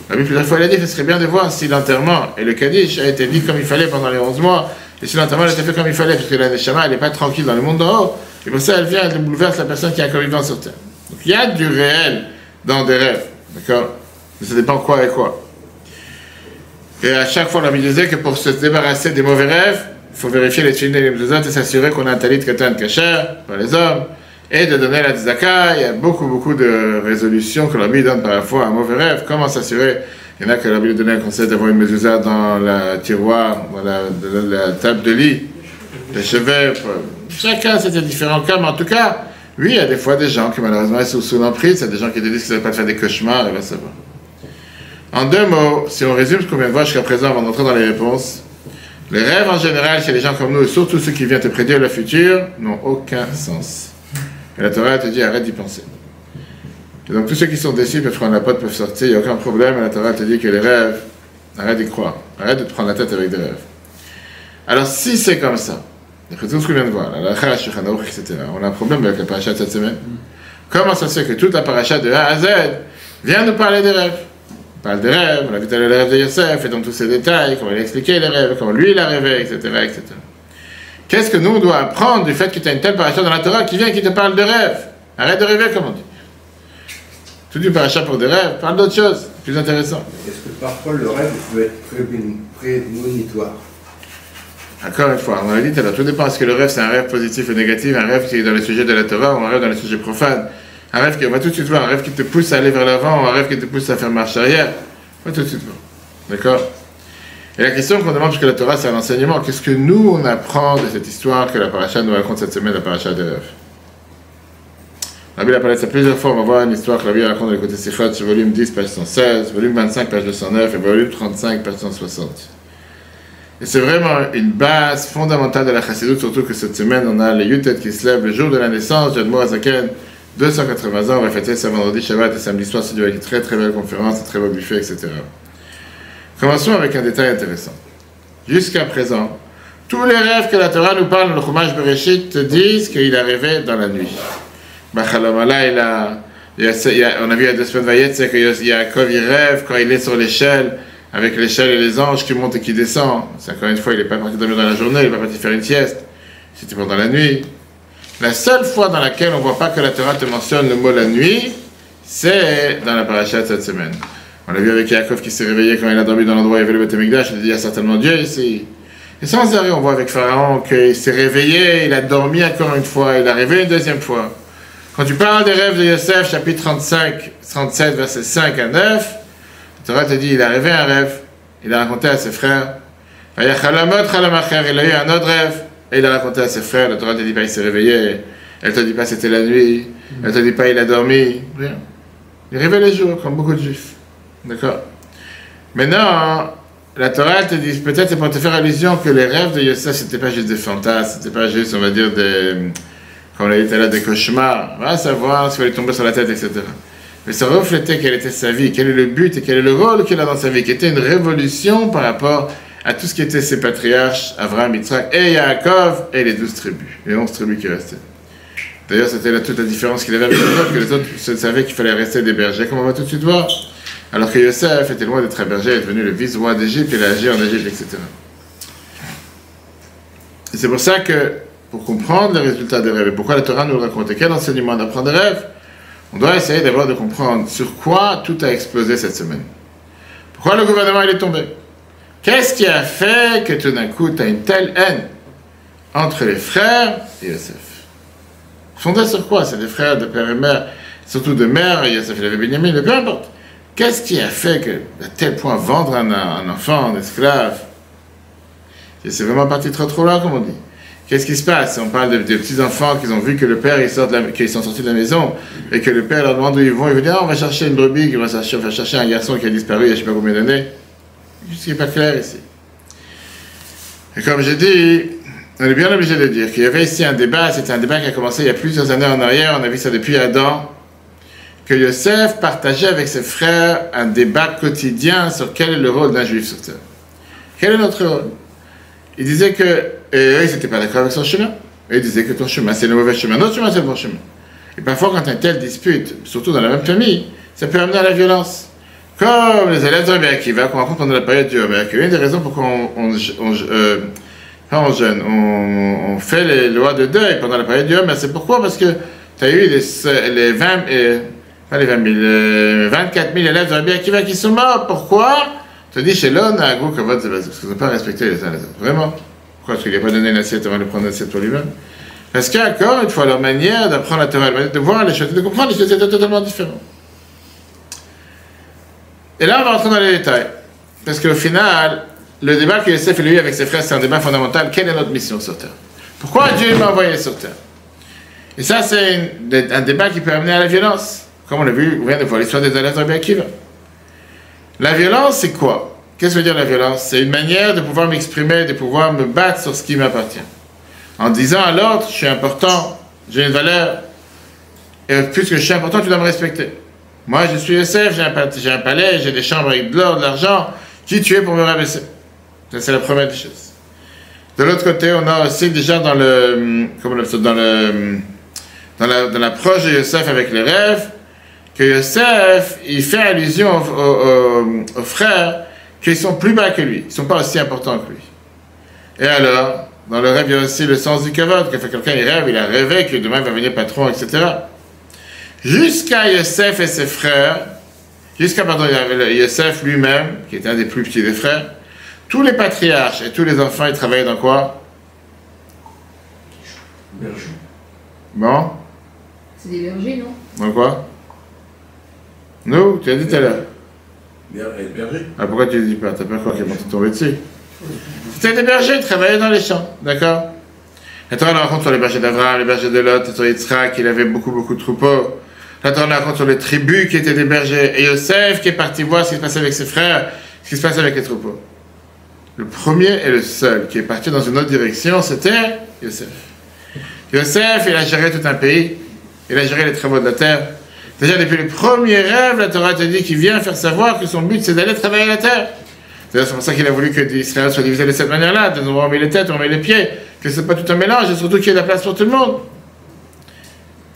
Le rabbi, plusieurs fois, il a dit que ce serait bien de voir si l'enterrement et le Kaddish a été dit comme il fallait pendant les 11 mois. Et si l'enterrement a été fait comme il fallait, parce que la Neshama, elle n'est pas tranquille dans le monde d'en haut, et pour ça, elle vient, elle bouleverse la personne qui a un corps sur terre. Donc il y a du réel dans des rêves, d'accord? Mais ça dépend quoi et quoi. Et à chaque fois, on a disait que pour se débarrasser des mauvais rêves, il faut vérifier les tefilin et les mezuzot et s'assurer qu'on a un talit katan kasher par les hommes, et de donner la tzedaka. Il y a beaucoup de résolutions que l'ami donne parfois à un mauvais rêve. Comment s'assurer? Il y en a qui ont donné un conseil d'avoir une mezuzah dans la tiroir, dans la table de lit, les chevet. Chacun, c'était différents cas, mais en tout cas, oui, il y a des fois des gens qui malheureusement sont sous l'emprise, il y a des gens qui te disent qu'ils ne veulent pas faire des cauchemars, et bien ça va. En 2 mots, si on résume ce qu'on vient de voir jusqu'à présent avant d'entrer dans les réponses, les rêves en général, chez les gens comme nous, et surtout ceux qui viennent te prédire le futur, n'ont aucun sens. Et la Torah te dit arrête d'y penser. Et donc tous ceux qui sont déçus peuvent prendre la pote, peuvent sortir, il n'y a aucun problème. Et la Torah te dit que les rêves, arrête d'y croire, arrête de te prendre la tête avec des rêves. Alors si c'est comme ça, d'après tout ce qu'on vient de voir, la Chara, Shulchan Aruch, etc., on a un problème avec la paracha de cette semaine. Comment ça se fait que toute la paracha de A à Z vient nous parler des rêves? On parle des rêves, on a vu tout à l'heure les rêves de Yosef, et donc tous ces détails, comment il a expliqué les rêves, comment lui il a rêvé, etc., etc. Qu'est-ce que nous on doit apprendre du fait que tu as une telle paracha dans la Torah qui vient et qui te parle de rêves? Arrête de rêver, comme on dit. Tout du paracha pour des rêves, parle d'autre chose, plus intéressant. Est-ce que parfois le rêve peut être prémonitoire? Encore une fois, on a dit tout à l'heure, tout dépend. Est-ce que le rêve c'est un rêve positif ou négatif, un rêve qui est dans le sujet de la Torah ou un rêve dans le sujet profane? Un rêve qui, on va tout de suite voir, un rêve qui te pousse à aller vers l'avant ou un rêve qui te pousse à faire marche arrière. On va tout de suite voir. D'accord? Et la question qu'on demande, puisque la Torah c'est un enseignement, qu'est-ce que nous on apprend de cette histoire que la paracha nous raconte cette semaine, la paracha des rêves? La Bible a parlé de ça plusieurs fois. On va voir une histoire que la Bible raconte dans le côté Sichot, sur volume 10, page 116, volume 25, page 209 et volume 35, page 160. Et c'est vraiment une base fondamentale de la Chassidut, surtout que cette semaine, on a les Yutet qui se lèvent le jour de la naissance de Admor Hazaken, 280 ans, on va fêter ce vendredi Shabbat et samedi soir, c'est une très très belle conférence, un très beau buffet, etc. Commençons avec un détail intéressant. Jusqu'à présent, tous les rêves que la Torah nous parle dans le Chumash Bereshit te disent qu'il a rêvé dans la nuit. Bachalomala, on a vu il y a 2 semaines Vayet, c'est que Yaakov il rêve quand il est sur l'échelle, avec l'échelle et les anges qui montent et qui descendent. C'est encore une fois, il n'est pas parti dormir dans la journée, il n'est pas parti faire une sieste. C'était pendant la nuit. La seule fois dans laquelle on ne voit pas que la Torah te mentionne le mot la nuit, c'est dans la paracha de cette semaine. On l'a vu avec Yaakov qui s'est réveillé quand il a dormi dans l'endroit où il y avait le Beth Amikdash, il a dit il y a certainement Dieu ici. Et sans arrêt, on voit avec Pharaon qu'il s'est réveillé, il a dormi encore une fois, il a rêvé une deuxième fois. Quand tu parles des rêves de Yosef, chapitre 37, versets 5 à 9, la Torah te dit il a rêvé un rêve, il a raconté à ses frères. Il a eu un autre rêve. Et il a raconté à ses frères, la Torah ne te dit pas il s'est réveillé, elle ne te dit pas c'était la nuit, elle ne te dit pas il a dormi, rien. Il rêvait les jours, comme beaucoup de juifs. D'accord. Maintenant, la Torah te dit, peut-être c'est pour te faire allusion que les rêves de Yosef, c'était pas juste des fantasmes, c'était pas juste, on va dire, comme on l'a dit tout à l'heure, des cauchemars, on va savoir s'il fallait tomber sur la tête, etc. Mais ça reflétait quelle était sa vie, quel est le but et quel est le rôle qu'il a dans sa vie, qui était une révolution par rapport à tout ce qui était ses patriarches, Abraham, Yitzhak et Yaakov, et les 12 tribus, les 11 tribus qui restaient. D'ailleurs, c'était là toute la différence qu'il avait avec les autres, que les autres savaient qu'il fallait rester des bergers, comme on va tout de suite voir. Alors que Yosef était loin d'être un berger, il est devenu le vice-roi d'Égypte, il a agi en Égypte, etc. Et c'est pour ça que, pour comprendre les résultats des rêves, et pourquoi la Torah nous le raconte, et quel enseignement d'apprendre des rêves, on doit essayer d'abord de comprendre sur quoi tout a explosé cette semaine. Pourquoi le gouvernement il est tombé? Qu'est-ce qui a fait que tout d'un coup, tu as une telle haine entre les frères et Yosef? Fondé sur quoi? C'est des frères de père et mère, surtout de mère, Yosef il avait Benjamin, mais peu importe. Qu'est-ce qui a fait que, à tel point, vendre un enfant, un esclave? Et c'est vraiment parti trop loin, comme on dit. Qu'est-ce qui se passe? On parle des petits-enfants qui ont vu que le père, qu'ils sont sortis de la maison, et que le père leur demande où ils vont, ils vont dire, on va chercher une brebis, on va chercher un garçon qui a disparu il y a je ne sais pas combien d'années. Ce qui n'est pas clair ici. Et comme j'ai dit, on est bien obligé de dire qu'il y avait ici un débat, c'était un débat qui a commencé il y a plusieurs années en arrière, on a vu ça depuis Adam, que Yosef partageait avec ses frères un débat quotidien sur quel est le rôle d'un juif sur terre. Quel est notre rôle? Il disait que, et eux, ils n'étaient pas d'accord avec son chemin. Et ils disaient que ton chemin, c'est le mauvais chemin, notre chemin, c'est le bon chemin. Et parfois, quand un tel dispute, surtout dans la même famille, ça peut amener à la violence. Comme les élèves de Rabbi Akiva, qu'on rencontre pendant la période du Rabbi Akiva, une des raisons pourquoi on fait les lois de deuil pendant la période du Yom, c'est pourquoi? Parce que tu as eu les 24 000 élèves de Rabbi Akiva qui sont morts. Pourquoi? Tu te dis, chez l'homme, à gros kavod, c'est parce qu'ils n'ont pas respecté les uns les autres. Vraiment? Pourquoi? Parce qu'il n'a pas donné une assiette avant de prendre l'assiette pour lui-même. Parce qu'encore une fois, leur manière d'apprendre la Torah, de voir les choses, de comprendre les choses, c'était totalement différent. Et là, on va rentrer dans les détails. Parce qu'au final, le débat que Yosef a eu avec ses frères, c'est un débat fondamental. Quelle est notre mission sur Terre? Pourquoi Dieu m'a envoyé sur Terre? Et ça, c'est un débat qui peut amener à la violence. Comme on l'a vu, on vient de voir l'histoire des élèves de Rabbi Akiva. La violence, c'est quoi? Qu'est-ce que veut dire la violence? C'est une manière de pouvoir m'exprimer, de pouvoir me battre sur ce qui m'appartient. En disant à l'autre, je suis important, j'ai une valeur, et puisque je suis important, tu dois me respecter. Moi, je suis Yosef, j'ai un palais, j'ai des chambres avec de l'or, de l'argent. Qui tu es pour me rabaisser? Ça, c'est la première des choses. De l'autre côté, on a aussi déjà dans l'approche de Yosef avec les rêves, que Yosef, il fait allusion aux frères qu'ils sont plus bas que lui, ils ne sont pas aussi importants que lui. Et alors, dans le rêve, il y a aussi le sens du kavod, que quelqu'un il rêve, il a rêvé que demain il va venir patron, etc. Jusqu'à Yosef et ses frères, Yosef lui-même, qui était un des plus petits des frères, tous les patriarches et tous les enfants, ils travaillaient dans quoi? Berger. Bon? C'est des bergers, non? Dans quoi? Nous, tu as dit tout à l'heure. Berger. Ah, pourquoi tu ne dis pas? T'as peur quoi qu'il va tomber dessus? C'était des bergers, ils travaillaient dans les champs, d'accord? Et toi, on raconte sur les bergers d'Abraham, les bergers de Lot, sur Yitzhak, il avait beaucoup de troupeaux. Là, on raconte sur les tribus qui étaient des bergers. Et Yosef qui est parti voir ce qui se passait avec ses frères, ce qui se passait avec les troupeaux. le premier et le seul qui est parti dans une autre direction, c'était Yosef. Yosef, il a géré tout un pays, il a géré les travaux de la terre. C'est-à-dire, depuis le premier rêve, la Torah te dit qu'il vient faire savoir que son but, c'est d'aller travailler la terre. C'est pour ça qu'il a voulu que Israël soit divisé de cette manière-là, de nous remettre les têtes, on met les pieds, que ce n'est pas tout un mélange, et surtout qu'il y ait de la place pour tout le monde.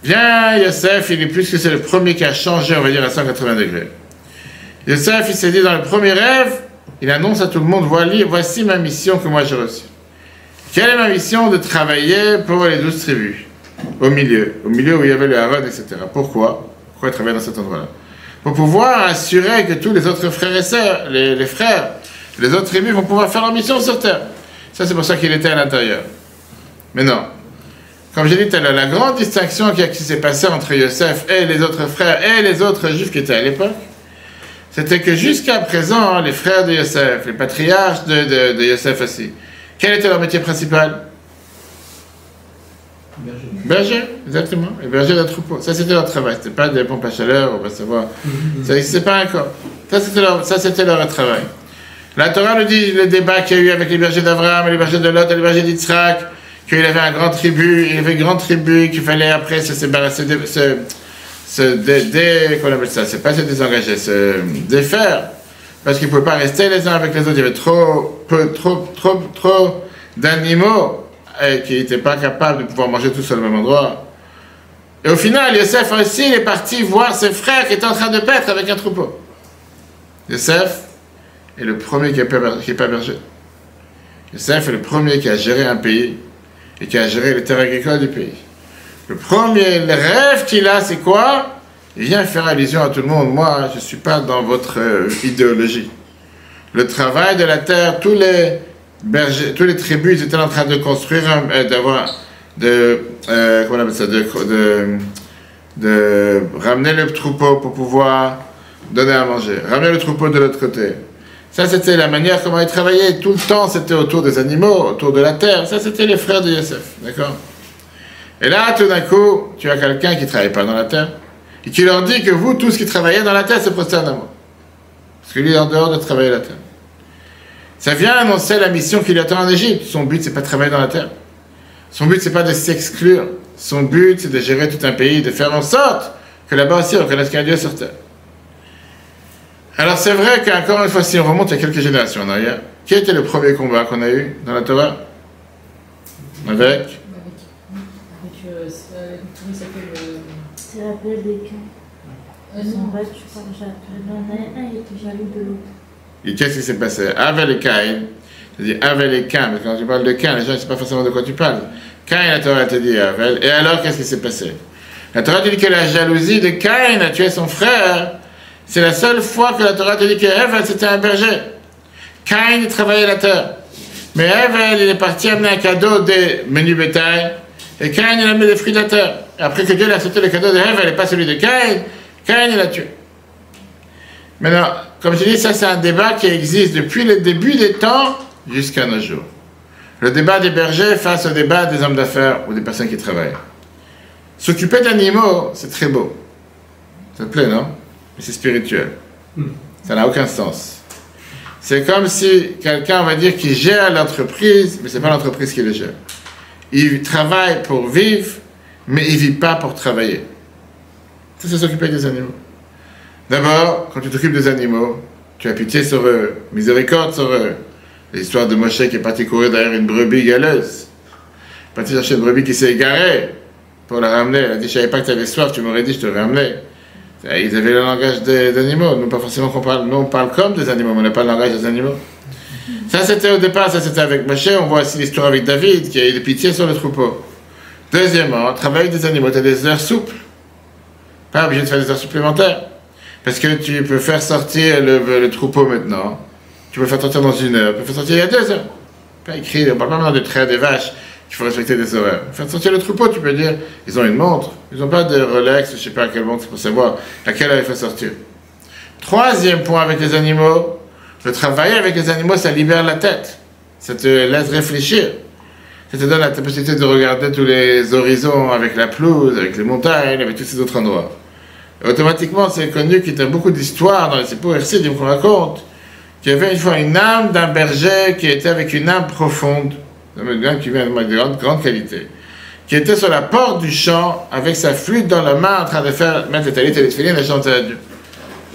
Viens, Yosef, il est plus que c'est le premier qui a changé, on va dire, à 180 degrés. Yosef, il s'est dit dans le premier rêve, il annonce à tout le monde, voici ma mission que moi j'ai reçue. Quelle est ma mission? De travailler pour les 12 tribus, au milieu où il y avait le Aaron, etc. Pourquoi il travaillait dans cet endroit-là? Pour pouvoir assurer que tous les autres frères et sœurs, les frères, les autres tribus vont pouvoir faire leur mission sur terre. Ça, c'est pour ça qu'il était à l'intérieur. Mais non. Comme j'ai dit tout à l'heure, la grande distinction qui s'est passée entre Yosef et les autres frères et les autres juifs qui étaient à l'époque, c'était que jusqu'à présent, les frères de Yosef, les patriarches de Yosef aussi, quel était leur métier principal? Berger, exactement. Les bergers d'un troupeau. Ça, c'était leur travail. C'était pas des pompes à chaleur, on va savoir. Ça n'existait pas encore. Ça, c'était leur travail. La Torah nous dit le débat qu'il y a eu avec les bergers d'Abraham, les bergers de Lot et les bergers d'Yitzhak, qu'il avait un grand tribu, il y avait une grande tribu, qu'il fallait après se séparer, qu'on appelle ça, c'est pas se désengager, se défaire, parce qu'ils ne pouvaient pas rester les uns avec les autres, il y avait trop d'animaux qui n'étaient pas capables de pouvoir manger tous au même endroit. Et au final, Yosef aussi, il est parti voir ses frères qui étaient en train de paître avec un troupeau. Yosef est le premier qui n'est pas berger. Yosef est le premier qui a géré un pays et qui a géré les terres agricoles du pays. Le rêve qu'il a, c'est quoi? Il vient faire allusion à tout le monde. Moi, je ne suis pas dans votre idéologie. Le travail de la terre, tous les tribus, ils étaient en train de construire, comment on appelle ça, de ramener le troupeau pour pouvoir donner à manger. Ramener le troupeau de l'autre côté. Ça, c'était la manière comment ils travaillaient. Tout le temps, c'était autour des animaux, autour de la terre. Ça, c'était les frères de Yosef. D'accord? Et là, tout d'un coup, tu as quelqu'un qui ne travaille pas dans la terre et qui leur dit que vous, tous qui travaillez dans la terre, se prosternent à moi. Parce que lui, il est en dehors de travailler la terre. Ça vient annoncer la mission qu'il attend en Égypte. Son but, c'est pas de travailler dans la terre. Son but, c'est pas de s'exclure. Son but, c'est de gérer tout un pays, de faire en sorte que là-bas aussi, on reconnaisse qu'il y a un Dieu sur terre. Alors, c'est vrai qu'encore une fois, si on remonte il y a quelques générations en arrière, quel était le premier combat qu'on a eu dans la Torah? Avec comment il s'appelle C'est la belle des cas. En vrai, tu parles jamais. Un, il était jaloux de l'autre. Et qu'est-ce qui s'est passé? Avel et Caïn. C'est-à-dire Avel et Cain, mais quand tu parles de Cain, les gens ne savent pas forcément de quoi tu parles. Caïn, la Torah te dit Avel. Et alors, qu'est-ce qui s'est passé? La Torah te dit que la jalousie de Caïn a tué son frère. C'est la seule fois que la Torah te dit que Avel, c'était un berger. Caïn, il travaillait la terre. Mais Avel, il est parti amener un cadeau des menus bétail. Et Caïn, il a mis les fruits de la terre. Et après que Dieu lui a accepté le cadeau de Avel et pas celui de Caïn, Caïn, il l'a tué. Maintenant, comme je dis, ça c'est un débat qui existe depuis le début des temps jusqu'à nos jours. Le débat des bergers face au débat des hommes d'affaires ou des personnes qui travaillent. S'occuper d'animaux, c'est très beau. Ça te plaît, non? Mais c'est spirituel. Ça n'a aucun sens. C'est comme si quelqu'un, on va dire, qui gère l'entreprise, mais ce n'est pas l'entreprise qui le gère. Il travaille pour vivre, mais il ne vit pas pour travailler. Ça, c'est s'occuper des animaux. D'abord, quand tu t'occupes des animaux, tu as pitié sur eux, miséricorde sur eux. L'histoire de Moshe qui est parti courir derrière une brebis galeuse. Parti chercher une brebis qui s'est égarée pour la ramener. Elle a dit, je ne savais pas que tu avais soif, tu m'aurais dit, je te ramenais. Ils avaient le langage des animaux. Nous, pas forcément qu'on parle, nous, on parle comme des animaux, mais on n'a pas le langage des animaux. Ça, c'était au départ, ça, c'était avec Moshe. On voit aussi l'histoire avec David, qui a eu de pitié sur le troupeau. Deuxièmement, travailler avec des animaux, tu as des heures souples. Pas obligé de faire des heures supplémentaires. Parce que tu peux faire sortir le troupeau maintenant. Tu peux le faire sortir dans 1 heure. Tu peux le faire sortir il y a 2 heures. Pas écrit, on ne parle pas maintenant de traire des vaches. Il faut respecter des horaires. Faire sortir le troupeau, tu peux dire, ils ont une montre. Ils n'ont pas de Rolex, je ne sais pas à quelle montre, pour savoir à quelle heure il faut sortir. Troisième point avec les animaux, le travail avec les animaux, ça libère la tête. Ça te laisse réfléchir. Ça te donne la possibilité de regarder tous les horizons avec la pelouse, avec les montagnes, avec tous ces autres endroits. Et automatiquement, c'est connu qu'il y a beaucoup d'histoires dans les Sipur Hersidim qu'on raconte, qu'il y avait une fois une âme d'un berger qui était avec une âme profonde, une âme qui vient de grande qualité, qui était sur la porte du champ avec sa flûte dans la main en train de mettre les talit et les tefillin et chanter à Dieu.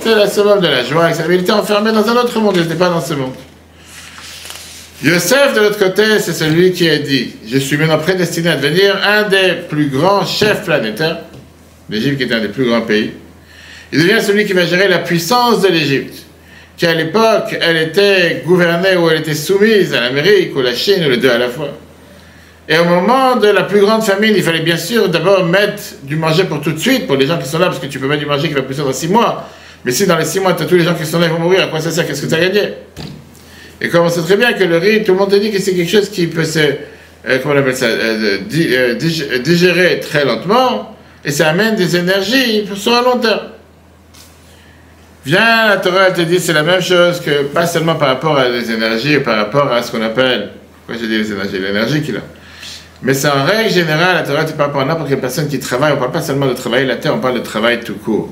C'est la summum de la joie, il était enfermé dans un autre monde, il n'était pas dans ce monde. Yosef, de l'autre côté, c'est celui qui a dit, je suis maintenant prédestiné à devenir un des plus grands chefs planétaires, l'Égypte qui est un des plus grands pays. Il devient celui qui va gérer la puissance de l'Égypte, qui à l'époque, elle était gouvernée ou elle était soumise à l'Amérique ou la Chine, ou les deux à la fois. Et au moment de la plus grande famine, il fallait bien sûr d'abord mettre du manger pour tout de suite, pour les gens qui sont là, parce que tu peux mettre du manger qui va pousser dans 6 mois. Mais si dans les 6 mois, tu as tous les gens qui sont là, ils vont mourir, à quoi ça sert? Qu'est-ce que tu as gagné? Et comme on sait très bien que le riz, tout le monde te dit que c'est quelque chose qui peut se, comment on appelle ça, digérer très lentement, et ça amène des énergies sur un long terme. Viens, la Torah, elle te dit c'est la même chose que, pas seulement par rapport à des énergies, par rapport à ce qu'on appelle, quoi j'ai dit les énergies, l'énergie qu'il a. Mais c'est en règle générale, la Torah te parle par n'importe quelle personne qui travaille, on ne parle pas seulement de travailler la terre, on parle de travail tout court.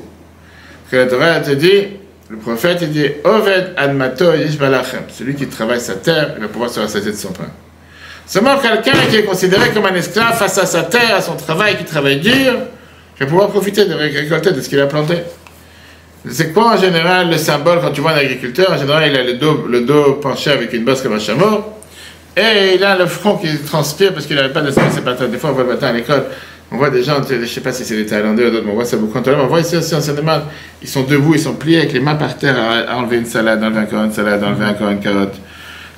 Parce que la Torah, elle te dit, le prophète, il dit, Oved admato yish balachem, celui qui travaille sa terre, il va pouvoir se rassasier de son pain. Seulement quelqu'un qui est considéré comme un esclave face à sa terre, à son travail, qui travaille dur, va pouvoir profiter de récolter de ce qu'il a planté. C'est quoi en général le symbole quand tu vois un agriculteur? En général, il a le dos penché avec une bosse comme un chameau, et il a le front qui transpire parce qu'il n'avait pas de ses patates. Des fois, on voit le matin à l'école, on voit des gens, je ne sais pas si c'est des Thaïlandais ou d'autres, mais on voit ça beaucoup. On voit ici aussi en Seine-et-Marne, ils sont debout, ils sont pliés avec les mains par terre à enlever une salade, enlever encore une salade, enlever encore une carotte.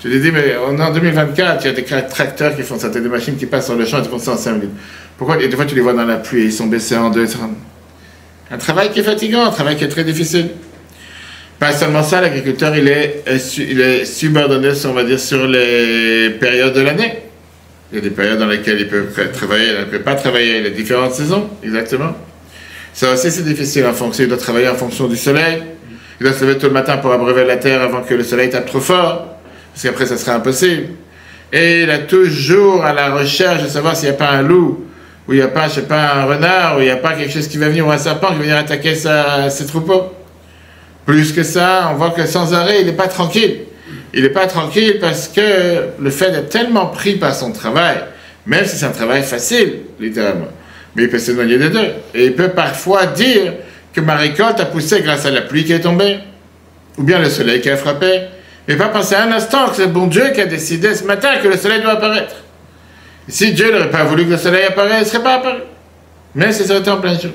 Je lui ai dit, mais on est en 2024, il y a des tracteurs qui font ça, des machines qui passent sur le champ et qui font ça en 5 minutes. Pourquoi? Et des fois, tu les vois dans la pluie, ils sont baissés en deux. Un travail qui est fatigant, un travail qui est très difficile. Pas seulement ça, l'agriculteur, il est subordonné, on va dire, sur les périodes de l'année. Il y a des périodes dans lesquelles il peut travailler, il ne peut pas travailler, les différentes saisons, exactement. Ça aussi, c'est difficile en fonction, il doit travailler en fonction du soleil. Il doit se lever tout le matin pour abreuver la terre avant que le soleil tape trop fort, parce qu'après, ça sera impossible. Et il est toujours à la recherche de savoir s'il n'y a pas un loup, ou il n'y a pas, je sais pas, un renard, ou il n'y a pas quelque chose qui va venir, ou un serpent qui va venir attaquer ses troupeaux. Plus que ça, on voit que sans arrêt, il n'est pas tranquille. Il n'est pas tranquille parce que le fait d'être tellement pris par son travail, même si c'est un travail facile, littéralement, mais il peut s'éloigner des deux. Et il peut parfois dire que ma récolte a poussé grâce à la pluie qui est tombée, ou bien le soleil qui a frappé, mais pas penser un instant que c'est le bon Dieu qui a décidé ce matin que le soleil doit apparaître. Si Dieu n'aurait pas voulu que le soleil apparaisse, il ne serait pas apparu. Mais ça serait en plein jour.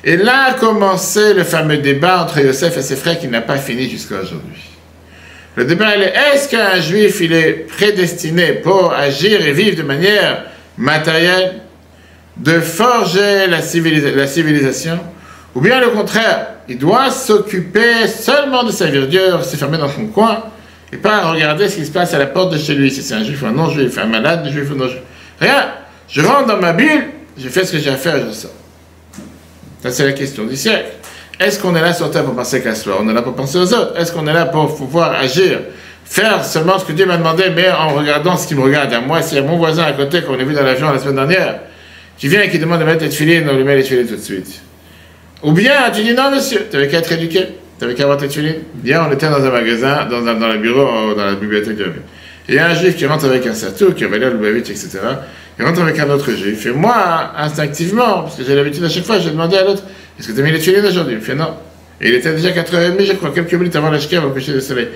Et là a commencé le fameux débat entre Yosef et ses frères qui n'a pas fini jusqu'à aujourd'hui. Le débat est, est-ce qu'un juif il est prédestiné pour agir et vivre de manière matérielle, de forger la civilisation, ou bien le contraire, il doit s'occuper seulement de servir Dieu, se fermer dans son coin, et pas regarder ce qui se passe à la porte de chez lui, si c'est un juif ou un non-juif, un malade, un juif ou non-juif. Rien, je rentre dans ma bulle, je fais ce que j'ai à faire et je sors. Ça, c'est la question du siècle. Est-ce qu'on est là sur terre pour penser qu'à soi? On est là pour penser aux autres. Est-ce qu'on est là pour pouvoir agir, faire seulement ce que Dieu m'a demandé, mais en regardant ce qui me regarde à moi? S'il y a mon voisin à côté, qu'on a vu dans l'avion la semaine dernière, qui vient et qui demande de mettre les tefilines, on lui met les tefilines tout de suite. Ou bien, tu dis non, monsieur, tu n'avais qu'à être éduqué, tu n'avais qu'à avoir tes tefilines. Bien, on était dans un magasin, dans le bureau, dans la bibliothèque de la ville. Et il y a un juif qui rentre avec un satou, qui avait l'air Lubavitch, etc. Il rentre avec un autre juif. Et moi, instinctivement, parce que j'ai l'habitude à chaque fois, j'ai demandé à l'autre, est-ce que tu as mis les tefilines aujourd'hui? Il fait non. Et il était déjà 4h30, je crois, quelques minutes avant la shkia, avant le coucher du soleil.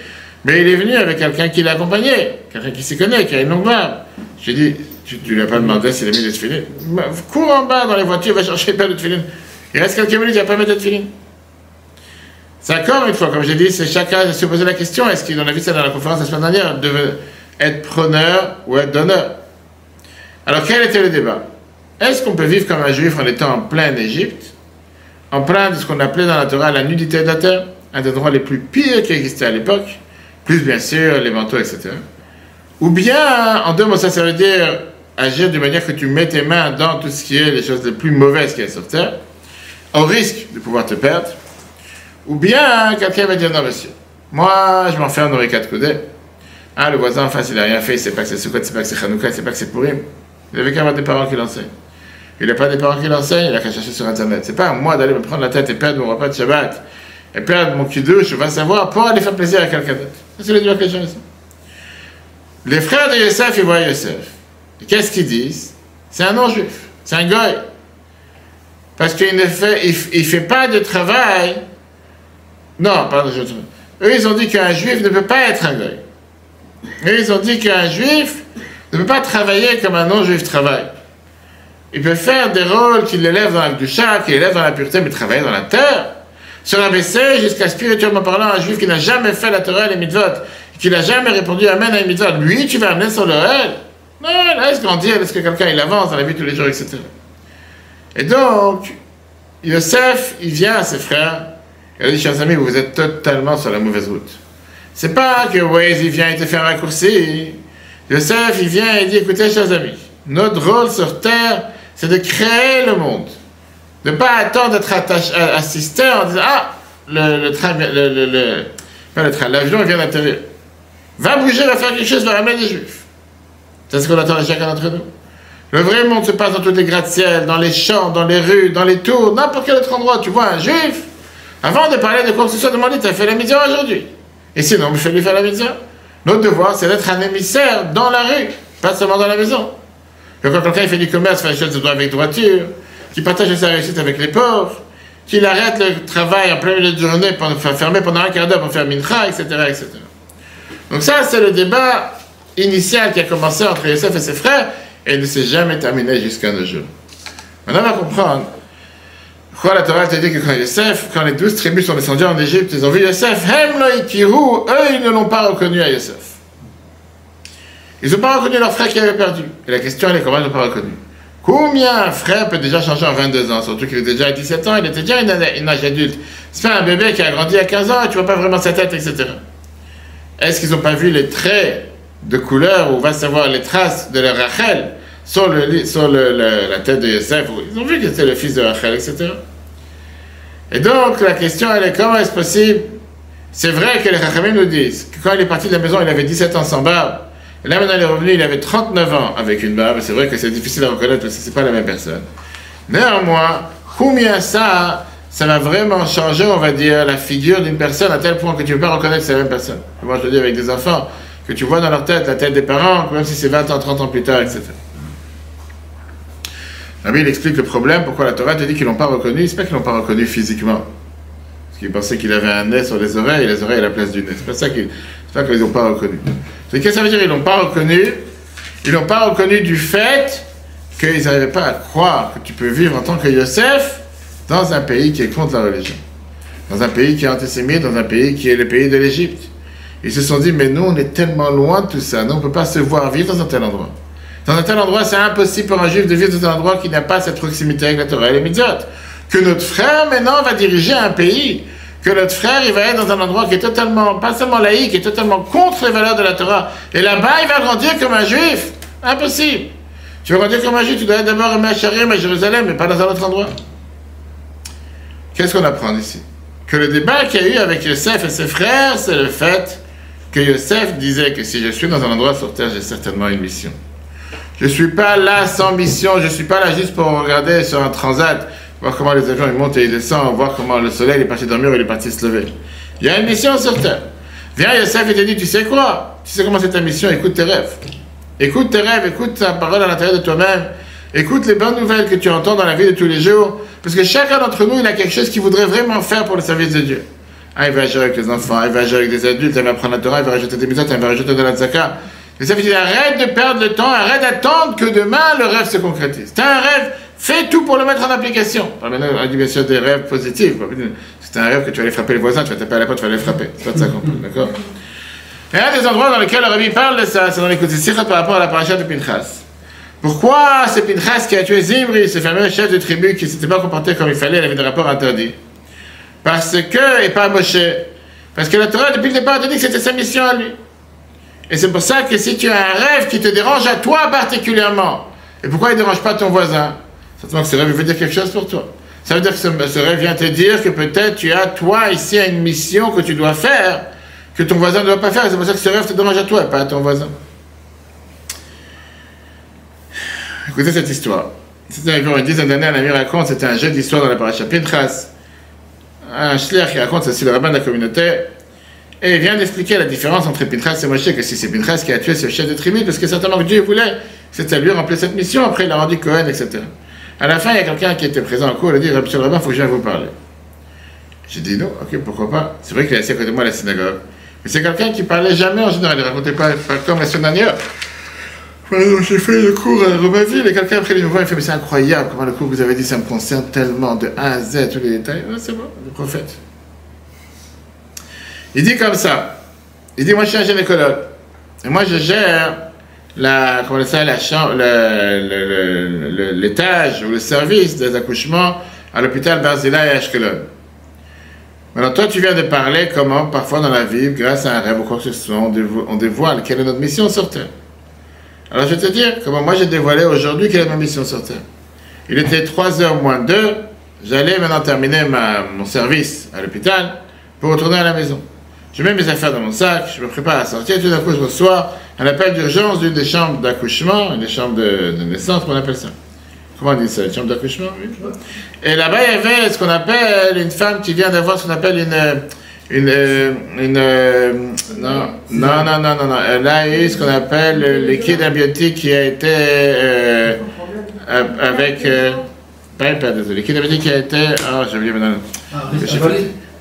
Mais il est venu avec quelqu'un qui l'a accompagné, quelqu'un qui s'y connaît, qui a une longue barbe. J'ai dit, tu lui as pas demandé s'il a mis les tefilines? Cours en bas dans les voitures, va chercher pas de tefilines. Il reste quelques minutes, il n'a pas mis de tefilines. C'est encore une fois, comme j'ai dit, c'est chacun de se poser la question, est-ce qu'il en a vu ça dans la conférence la semaine dernière, de être preneur ou être donneur? Alors quel était le débat? Est-ce qu'on peut vivre comme un juif en étant en pleine Égypte, en plein de ce qu'on appelait dans la Torah la nudité de la terre, un des endroits les plus pires qui existaient à l'époque, plus bien sûr les manteaux, etc. Ou bien, en deux mots, ça veut dire agir de manière que tu mets tes mains dans tout ce qui est les choses les plus mauvaises qu'il y a sur terre, au risque de pouvoir te perdre. Ou bien, quelqu'un va dire, non monsieur, moi je m'enferme dans les 4 coudées. Ah, le voisin en face, il n'a rien fait, il ne sait pas que c'est Sukkot, il ne sait pas que c'est Hanouka, il ne sait pas que c'est Purim. Il avait qu'à avoir des parents qui l'enseignent. Il n'a pas des parents qui l'enseignent, il a qu'à chercher sur Internet. C'est pas à moi d'aller me prendre la tête et perdre mon repas de Shabbat et perdre mon kiddush, je vais savoir, pour aller faire plaisir à quelqu'un d'autre. C'est le Dieu que j'ai. Les frères de Yosef, ils voient Yosef. Et qu'est-ce qu'ils disent? C'est un non-juif, c'est un goy. Parce qu'il ne fait pas de travail. Non, pardon, eux, ils ont dit qu'un juif ne peut pas être un goy. Eux, ils ont dit qu'un juif ne peut pas travailler comme un non-juif travaille. Il peut faire des rôles qui l'élèvent dans la Kedusha, qui l'élèvent dans la pureté, mais travailler dans la terre. Se rabaisser jusqu'à spirituellement parlant, un juif qui n'a jamais fait la Torah et les mitzvot, qui n'a jamais répondu Amen à une mitzvot, lui, tu vas amener sur le réel. Non, laisse grandir, laisse que quelqu'un il avance dans la vie tous les jours, etc. Et donc, Yosef, il vient à ses frères, il a dit, chers amis, vous êtes totalement sur la mauvaise route. C'est pas que Waze, il vient et te fait un raccourci. Yosef, il vient et dit, écoutez, chers amis, notre rôle sur terre, c'est de créer le monde. De ne pas attendre d'être assisté en disant, ah, l'avion vient d'atterrir. Va bouger, va faire quelque chose, va ramener des juifs. C'est ce qu'on attend de chacun d'entre nous. Le vrai monde se passe dans tous les gratte-ciel, dans les champs, dans les rues, dans les tours, n'importe quel autre endroit. Tu vois un juif, avant de parler de quoi que ce soit, demande, tu as fait la mitzvah aujourd'hui. Et sinon, il faut lui faire la mitzvah. Notre devoir, c'est d'être un émissaire dans la rue, pas seulement dans la maison. Que quand quelqu'un fait du commerce, fait les choses avec droiture, qu'il partage sa réussite avec les pauvres, qu'il arrête le travail en plein milieu de journée, fermer pendant un quart d'heure pour faire mincha, etc., etc. Donc ça, c'est le débat initial qui a commencé entre Yosef et ses frères, et il ne s'est jamais terminé jusqu'à nos jours. Maintenant, on va comprendre pourquoi la Torah te dit que quand les 12 tribus sont descendues en Égypte, ils ont vu Yosef, Hem lo ikiru, eux, ils ne l'ont pas reconnu à Yosef. Ils n'ont pas reconnu leur frère qui avait perdu. Et la question, elle est comment ils n'ont pas reconnu? Combien un frère peut déjà changer en 22 ans? Surtout qu'il était déjà à 17 ans, il était déjà une âge adulte. C'est pas un bébé qui a grandi à 15 ans, tu vois pas vraiment sa tête, etc. Est-ce qu'ils n'ont pas vu les traits de couleur, ou va savoir les traces de la Rachel sur la tête de Yosef? Ils ont vu que c'était le fils de Rachel, etc. Et donc, la question, elle est comment est-ce possible? C'est vrai que les Chachamim nous disent que quand il est parti de la maison, il avait 17 ans sans barbe. Et là, maintenant, il est revenu, il avait 39 ans avec une barbe. C'est vrai que c'est difficile à reconnaître parce que c'est pas la même personne. Néanmoins, combien ça va vraiment changer, on va dire, la figure d'une personne à tel point que tu ne peux pas reconnaître que c'est la même personne. Moi, je le dis avec des enfants, que tu vois dans leur tête la tête des parents, même si c'est 20 ans, 30 ans plus tard, etc. La Bible explique le problème, pourquoi la Torah te dit qu'ils ne l'ont pas reconnu. C'est pas qu'ils ne l'ont pas reconnu physiquement. Parce qu'ils pensaient qu'il avait un nez sur les oreilles, et les oreilles à la place du nez. C'est pas qu'ils n'ont pas reconnu. Qu'est-ce que ça veut dire? Ils l'ont pas reconnu. Ils l'ont pas reconnu du fait qu'ils n'arrivaient pas à croire que tu peux vivre en tant que Yosef dans un pays qui est contre la religion. Dans un pays qui est antisémite, dans un pays qui est le pays de l'Égypte. Ils se sont dit, mais nous, on est tellement loin de tout ça. Nous, on ne peut pas se voir vivre dans un tel endroit. Dans un tel endroit, c'est impossible pour un juif de vivre dans un endroit qui n'a pas cette proximité avec la Torah et les mitzvot. Que notre frère, maintenant, va diriger un pays. Que notre frère, il va être dans un endroit qui est totalement, pas seulement laïque, qui est totalement contre les valeurs de la Torah. Et là-bas, il va grandir comme un juif. Impossible. Tu veux grandir comme un juif, tu dois être d'abord à Sharim, à Jérusalem, mais pas dans un autre endroit. Qu'est-ce qu'on apprend ici? Que le débat qu'il y a eu avec Yosef et ses frères, c'est le fait que Yosef disait que si je suis dans un endroit sur terre, j'ai certainement une mission. Je ne suis pas là sans mission, je ne suis pas là juste pour regarder sur un transat, voir comment les avions ils montent et ils descendent, voir comment le soleil est parti dormir ou il est parti se lever. Il y a une mission sur terre. Viens Yosef et te dit, tu sais quoi? Tu sais comment c'est ta mission? Écoute tes rêves. Écoute tes rêves, écoute ta parole à l'intérieur de toi-même. Écoute les bonnes nouvelles que tu entends dans la vie de tous les jours. Parce que chacun d'entre nous, il a quelque chose qu'il voudrait vraiment faire pour le service de Dieu. Ah, il va agir avec les enfants, il va agir avec des adultes, il va apprendre la Torah, il va rajouter des mitzvot, il va rajouter de la tzaka. Et ça veut dire, arrête de perdre le temps, arrête d'attendre que demain le rêve se concrétise. T'as un rêve, fais tout pour le mettre en application. Maintenant, on dit bien sûr des rêves positifs. C'est un rêve que tu vas aller frapper les voisins, tu vas taper à la porte, tu vas aller les frapper. C'est pas de ça qu'on parle, d'accord? Et un des endroits dans lesquels le Rabbi parle de ça, c'est dans les côtés Sichat par rapport à la paracha de Pinchas. Pourquoi c'est Pinchas qui a tué Zimri, ce fameux chef de tribu qui ne s'était pas comporté comme il fallait, il avait des rapports interdits? Parce que, et pas Moshe, parce que la Torah, depuis le départ, te dit que c'était sa mission à lui. Et c'est pour ça que si tu as un rêve qui te dérange à toi particulièrement, et pourquoi il ne dérange pas ton voisin? Certainement que ce rêve veut dire quelque chose pour toi. Ça veut dire que ce rêve vient te dire que peut-être tu as, toi, ici, une mission que tu dois faire, que ton voisin ne doit pas faire, et c'est pour ça que ce rêve te dérange à toi, et pas à ton voisin. Écoutez cette histoire. C'était environ une dizaine d'années, un ami raconte, c'était un jeu d'histoire dans la paracha Pinchas. un shliach qui raconte, c'est aussi le rabbin de la communauté, et il vient d'expliquer la différence entre Pinchas et Moshe, que si c'est Pinchas qui a tué ce chef de tribu, parce que certainement que Dieu voulait, c'était lui remplir cette mission, après il a rendu Cohen, etc. À la fin, il y a quelqu'un qui était présent en cours, il a dit, Monsieur le rabbin, il faut que je vienne vous parler. J'ai dit non, ok, pourquoi pas. C'est vrai qu'il est assis à côté de moi à la synagogue. Mais c'est quelqu'un qui parlait jamais en général, il ne racontait pas comme la semaine dernière. J'ai fait le cours à Romainville et quelqu'un après il me voit, il fait mais c'est incroyable comment le cours que vous avez dit ça me concerne tellement de A à Z, tous les détails. Ouais, c'est bon, le prophète. Il dit comme ça, il dit moi je suis un gynécologue et moi je gère la, comment on dit ça, la chambre, l'étage ou le service des accouchements à l'hôpital Barzilai et Ashkelon. Maintenant, toi, tu viens de parler comment, parfois dans la vie, grâce à un rêve ou quoi que ce soit, on dévoile quelle est notre mission sur Terre. Alors, je vais te dire comment moi j'ai dévoilé aujourd'hui quelle est ma mission sur Terre. Il était 3h moins 2, j'allais maintenant terminer mon service à l'hôpital pour retourner à la maison. Je mets mes affaires dans mon sac, je me prépare à sortir, tout d'un coup, je reçois un appel d'urgence d'une des chambres d'accouchement, une des chambres de naissance, qu'on appelle ça. Comment on dit ça, une chambre d'accouchement, oui. Et là-bas, il y avait ce qu'on appelle une femme qui vient d'avoir ce qu'on appelle non. Elle a eu ce qu'on appelle le liquide amniotique qui a été avec le liquide amniotique qui a été j'ai oublié maintenant.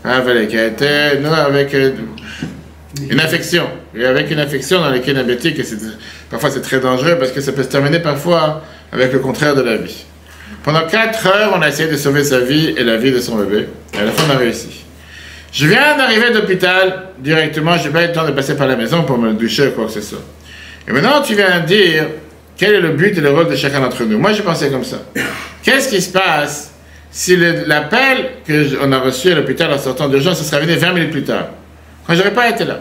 Avalé, qui a été avec une infection. Et avec une infection dans le liquide amniotique, parfois c'est très dangereux parce que ça peut se terminer parfois avec le contraire de la vie. Pendant 4 heures, on a essayé de sauver sa vie et la vie de son bébé. Et à la fin, on a réussi. Je viens d'arriver de l'hôpital directement, je n'ai pas eu le temps de passer par la maison pour me doucher ou quoi que ce soit. Et maintenant, tu viens de dire quel est le but et le rôle de chacun d'entre nous. Moi, je pensais comme ça. Qu'est-ce qui se passe si l'appel qu'on a reçu à l'hôpital en sortant d'urgence, ce serait venu 20 minutes plus tard, quand je n'aurais pas été là?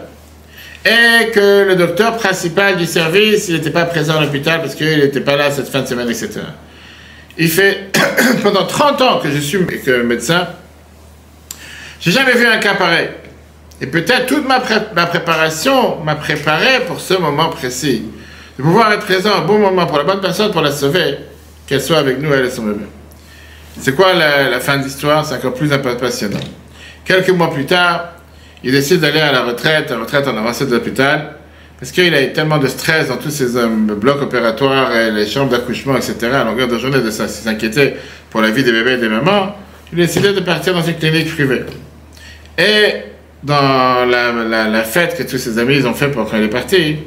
Et que le docteur principal du service, il n'était pas présent à l'hôpital parce qu'il n'était pas là cette fin de semaine, etc. Il fait pendant 30 ans que je suis médecin, j'ai jamais vu un cas pareil. Et peut-être toute ma préparation m'a préparé pour ce moment précis. De pouvoir être présent au bon moment pour la bonne personne, pour la sauver, qu'elle soit avec nous, elle et son bébé. C'est quoi la fin de l'histoire? C'est encore plus passionnant. Quelques mois plus tard, il décide d'aller à la retraite en avancée de l'hôpital, parce qu'il a eu tellement de stress dans tous ces blocs opératoires et les chambres d'accouchement, etc., à longueur de journée, de s'inquiéter pour la vie des bébés et des mamans, il a décidé de partir dans une clinique privée. Et dans la fête que tous ses amis ils ont fait pour quand il est parti,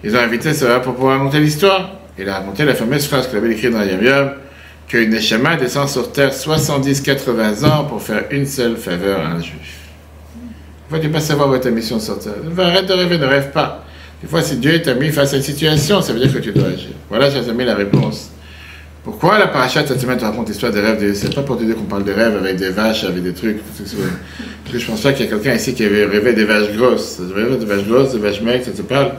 ils ont invité Sarah pour pouvoir raconter l'histoire. Il a raconté la fameuse phrase qu'il avait écrite dans Yom Yom, qu'une Neshama descend sur terre 70-80 ans pour faire une seule faveur à un juif. Des fois, tu ne peux pas savoir où est ta mission sur terre. Arrête de rêver, ne rêve pas. Des fois, si Dieu t'a mis face à une situation, ça veut dire que tu dois agir. Voilà, chers amis, la réponse. Pourquoi la paracha de cette semaine te raconte l'histoire des rêves de Yosef? C'est pas pour te dire qu'on parle des rêves avec des vaches, avec des trucs. Parce que je pense pas qu'il y a quelqu'un ici qui avait rêvé des vaches grosses. Des vaches grosses, des vaches maigres, ça te parle?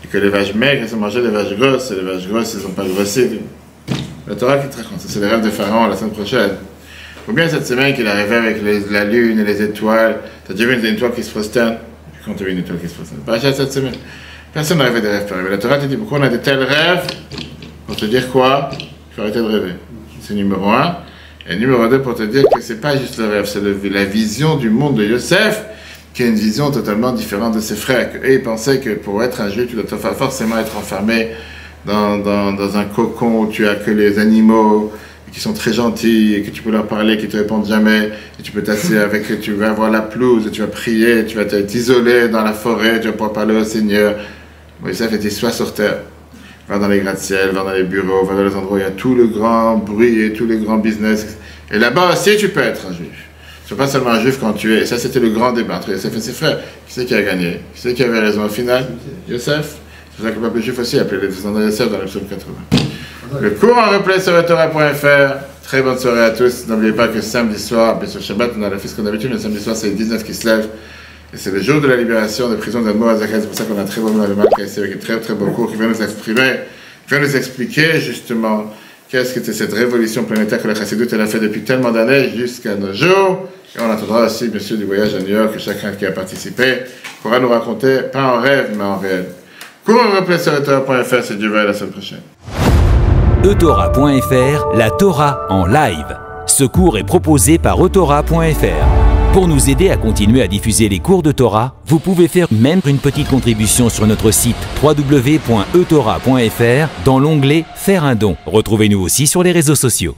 Et que les vaches maigres, elles ont mangé des vaches grosses, et les vaches grosses, elles n'ont pas grossi. La Torah qui te raconte ça, c'est les rêves de Pharaon la semaine prochaine. Ou bien cette semaine qu'il a rêvé avec la lune et les étoiles. T'as déjà vu une étoile qui se prosterne? Quand tu as vu une étoile qui se prosterne? Paracha cette semaine. Personne n'a rêvé des rêves pareils. Mais la Torah te dit pourquoi on a de tels rêves? Pour te dire quoi? Il faut arrêter de rêver. C'est numéro 1. Et numéro 2 pour te dire que c'est pas juste le rêve, c'est la vision du monde de Yosef, qui est une vision totalement différente de ses frères. Et ils pensaient que pour être un juif, tu dois forcément être enfermé dans un cocon où tu as que les animaux qui sont très gentils et que tu peux leur parler, qui ne te répondent jamais, et tu peux t'asseoir avec, tu vas avoir la pelouse, et tu vas prier, tu vas t'isoler dans la forêt, tu vas pouvoir parler au Seigneur. Yosef était soit sur terre, va dans les gratte-ciel, va dans les bureaux, va dans les endroits où il y a tout le grand bruit et tous les grands business. Et là-bas aussi, tu peux être un juif. Tu n'es pas seulement un juif quand tu es. Et ça, c'était le grand débat entre Yosef et ses frères. Qui c'est qui a gagné? Qui c'est qui avait raison au final? Yosef. C'est pour ça que le peuple juif aussi a appelé les descendants de Yosef dans le psaume 80. Le cours en replay sur Torah.fr. Très bonne soirée à tous. N'oubliez pas que samedi soir, bien sûr Shabbat, on a la fête comme d'habitude, mais samedi soir, c'est les 19 qui se lèvent. Et c'est le jour de la libération des prisons d'Admo Azakel. C'est pour ça qu'on a un très bon moment de Marc ici avec un très très beau cours qui vient nous exprimer, qui vient nous expliquer justement qu'est-ce que c'est cette révolution planétaire que la Chassidoute elle a fait depuis tellement d'années jusqu'à nos jours. Et on attendra aussi, bien sûr, du voyage à New York que chacun qui a participé pourra nous raconter, pas en rêve, mais en réel. Cours en replay sur Torah.fr, c'est Dieu veut, à la semaine prochaine. eTorah.fr, la Torah en live. Ce cours est proposé par eTorah.fr. Pour nous aider à continuer à diffuser les cours de Torah, vous pouvez faire même une petite contribution sur notre site www.etorah.fr dans l'onglet « Faire un don ». Retrouvez-nous aussi sur les réseaux sociaux.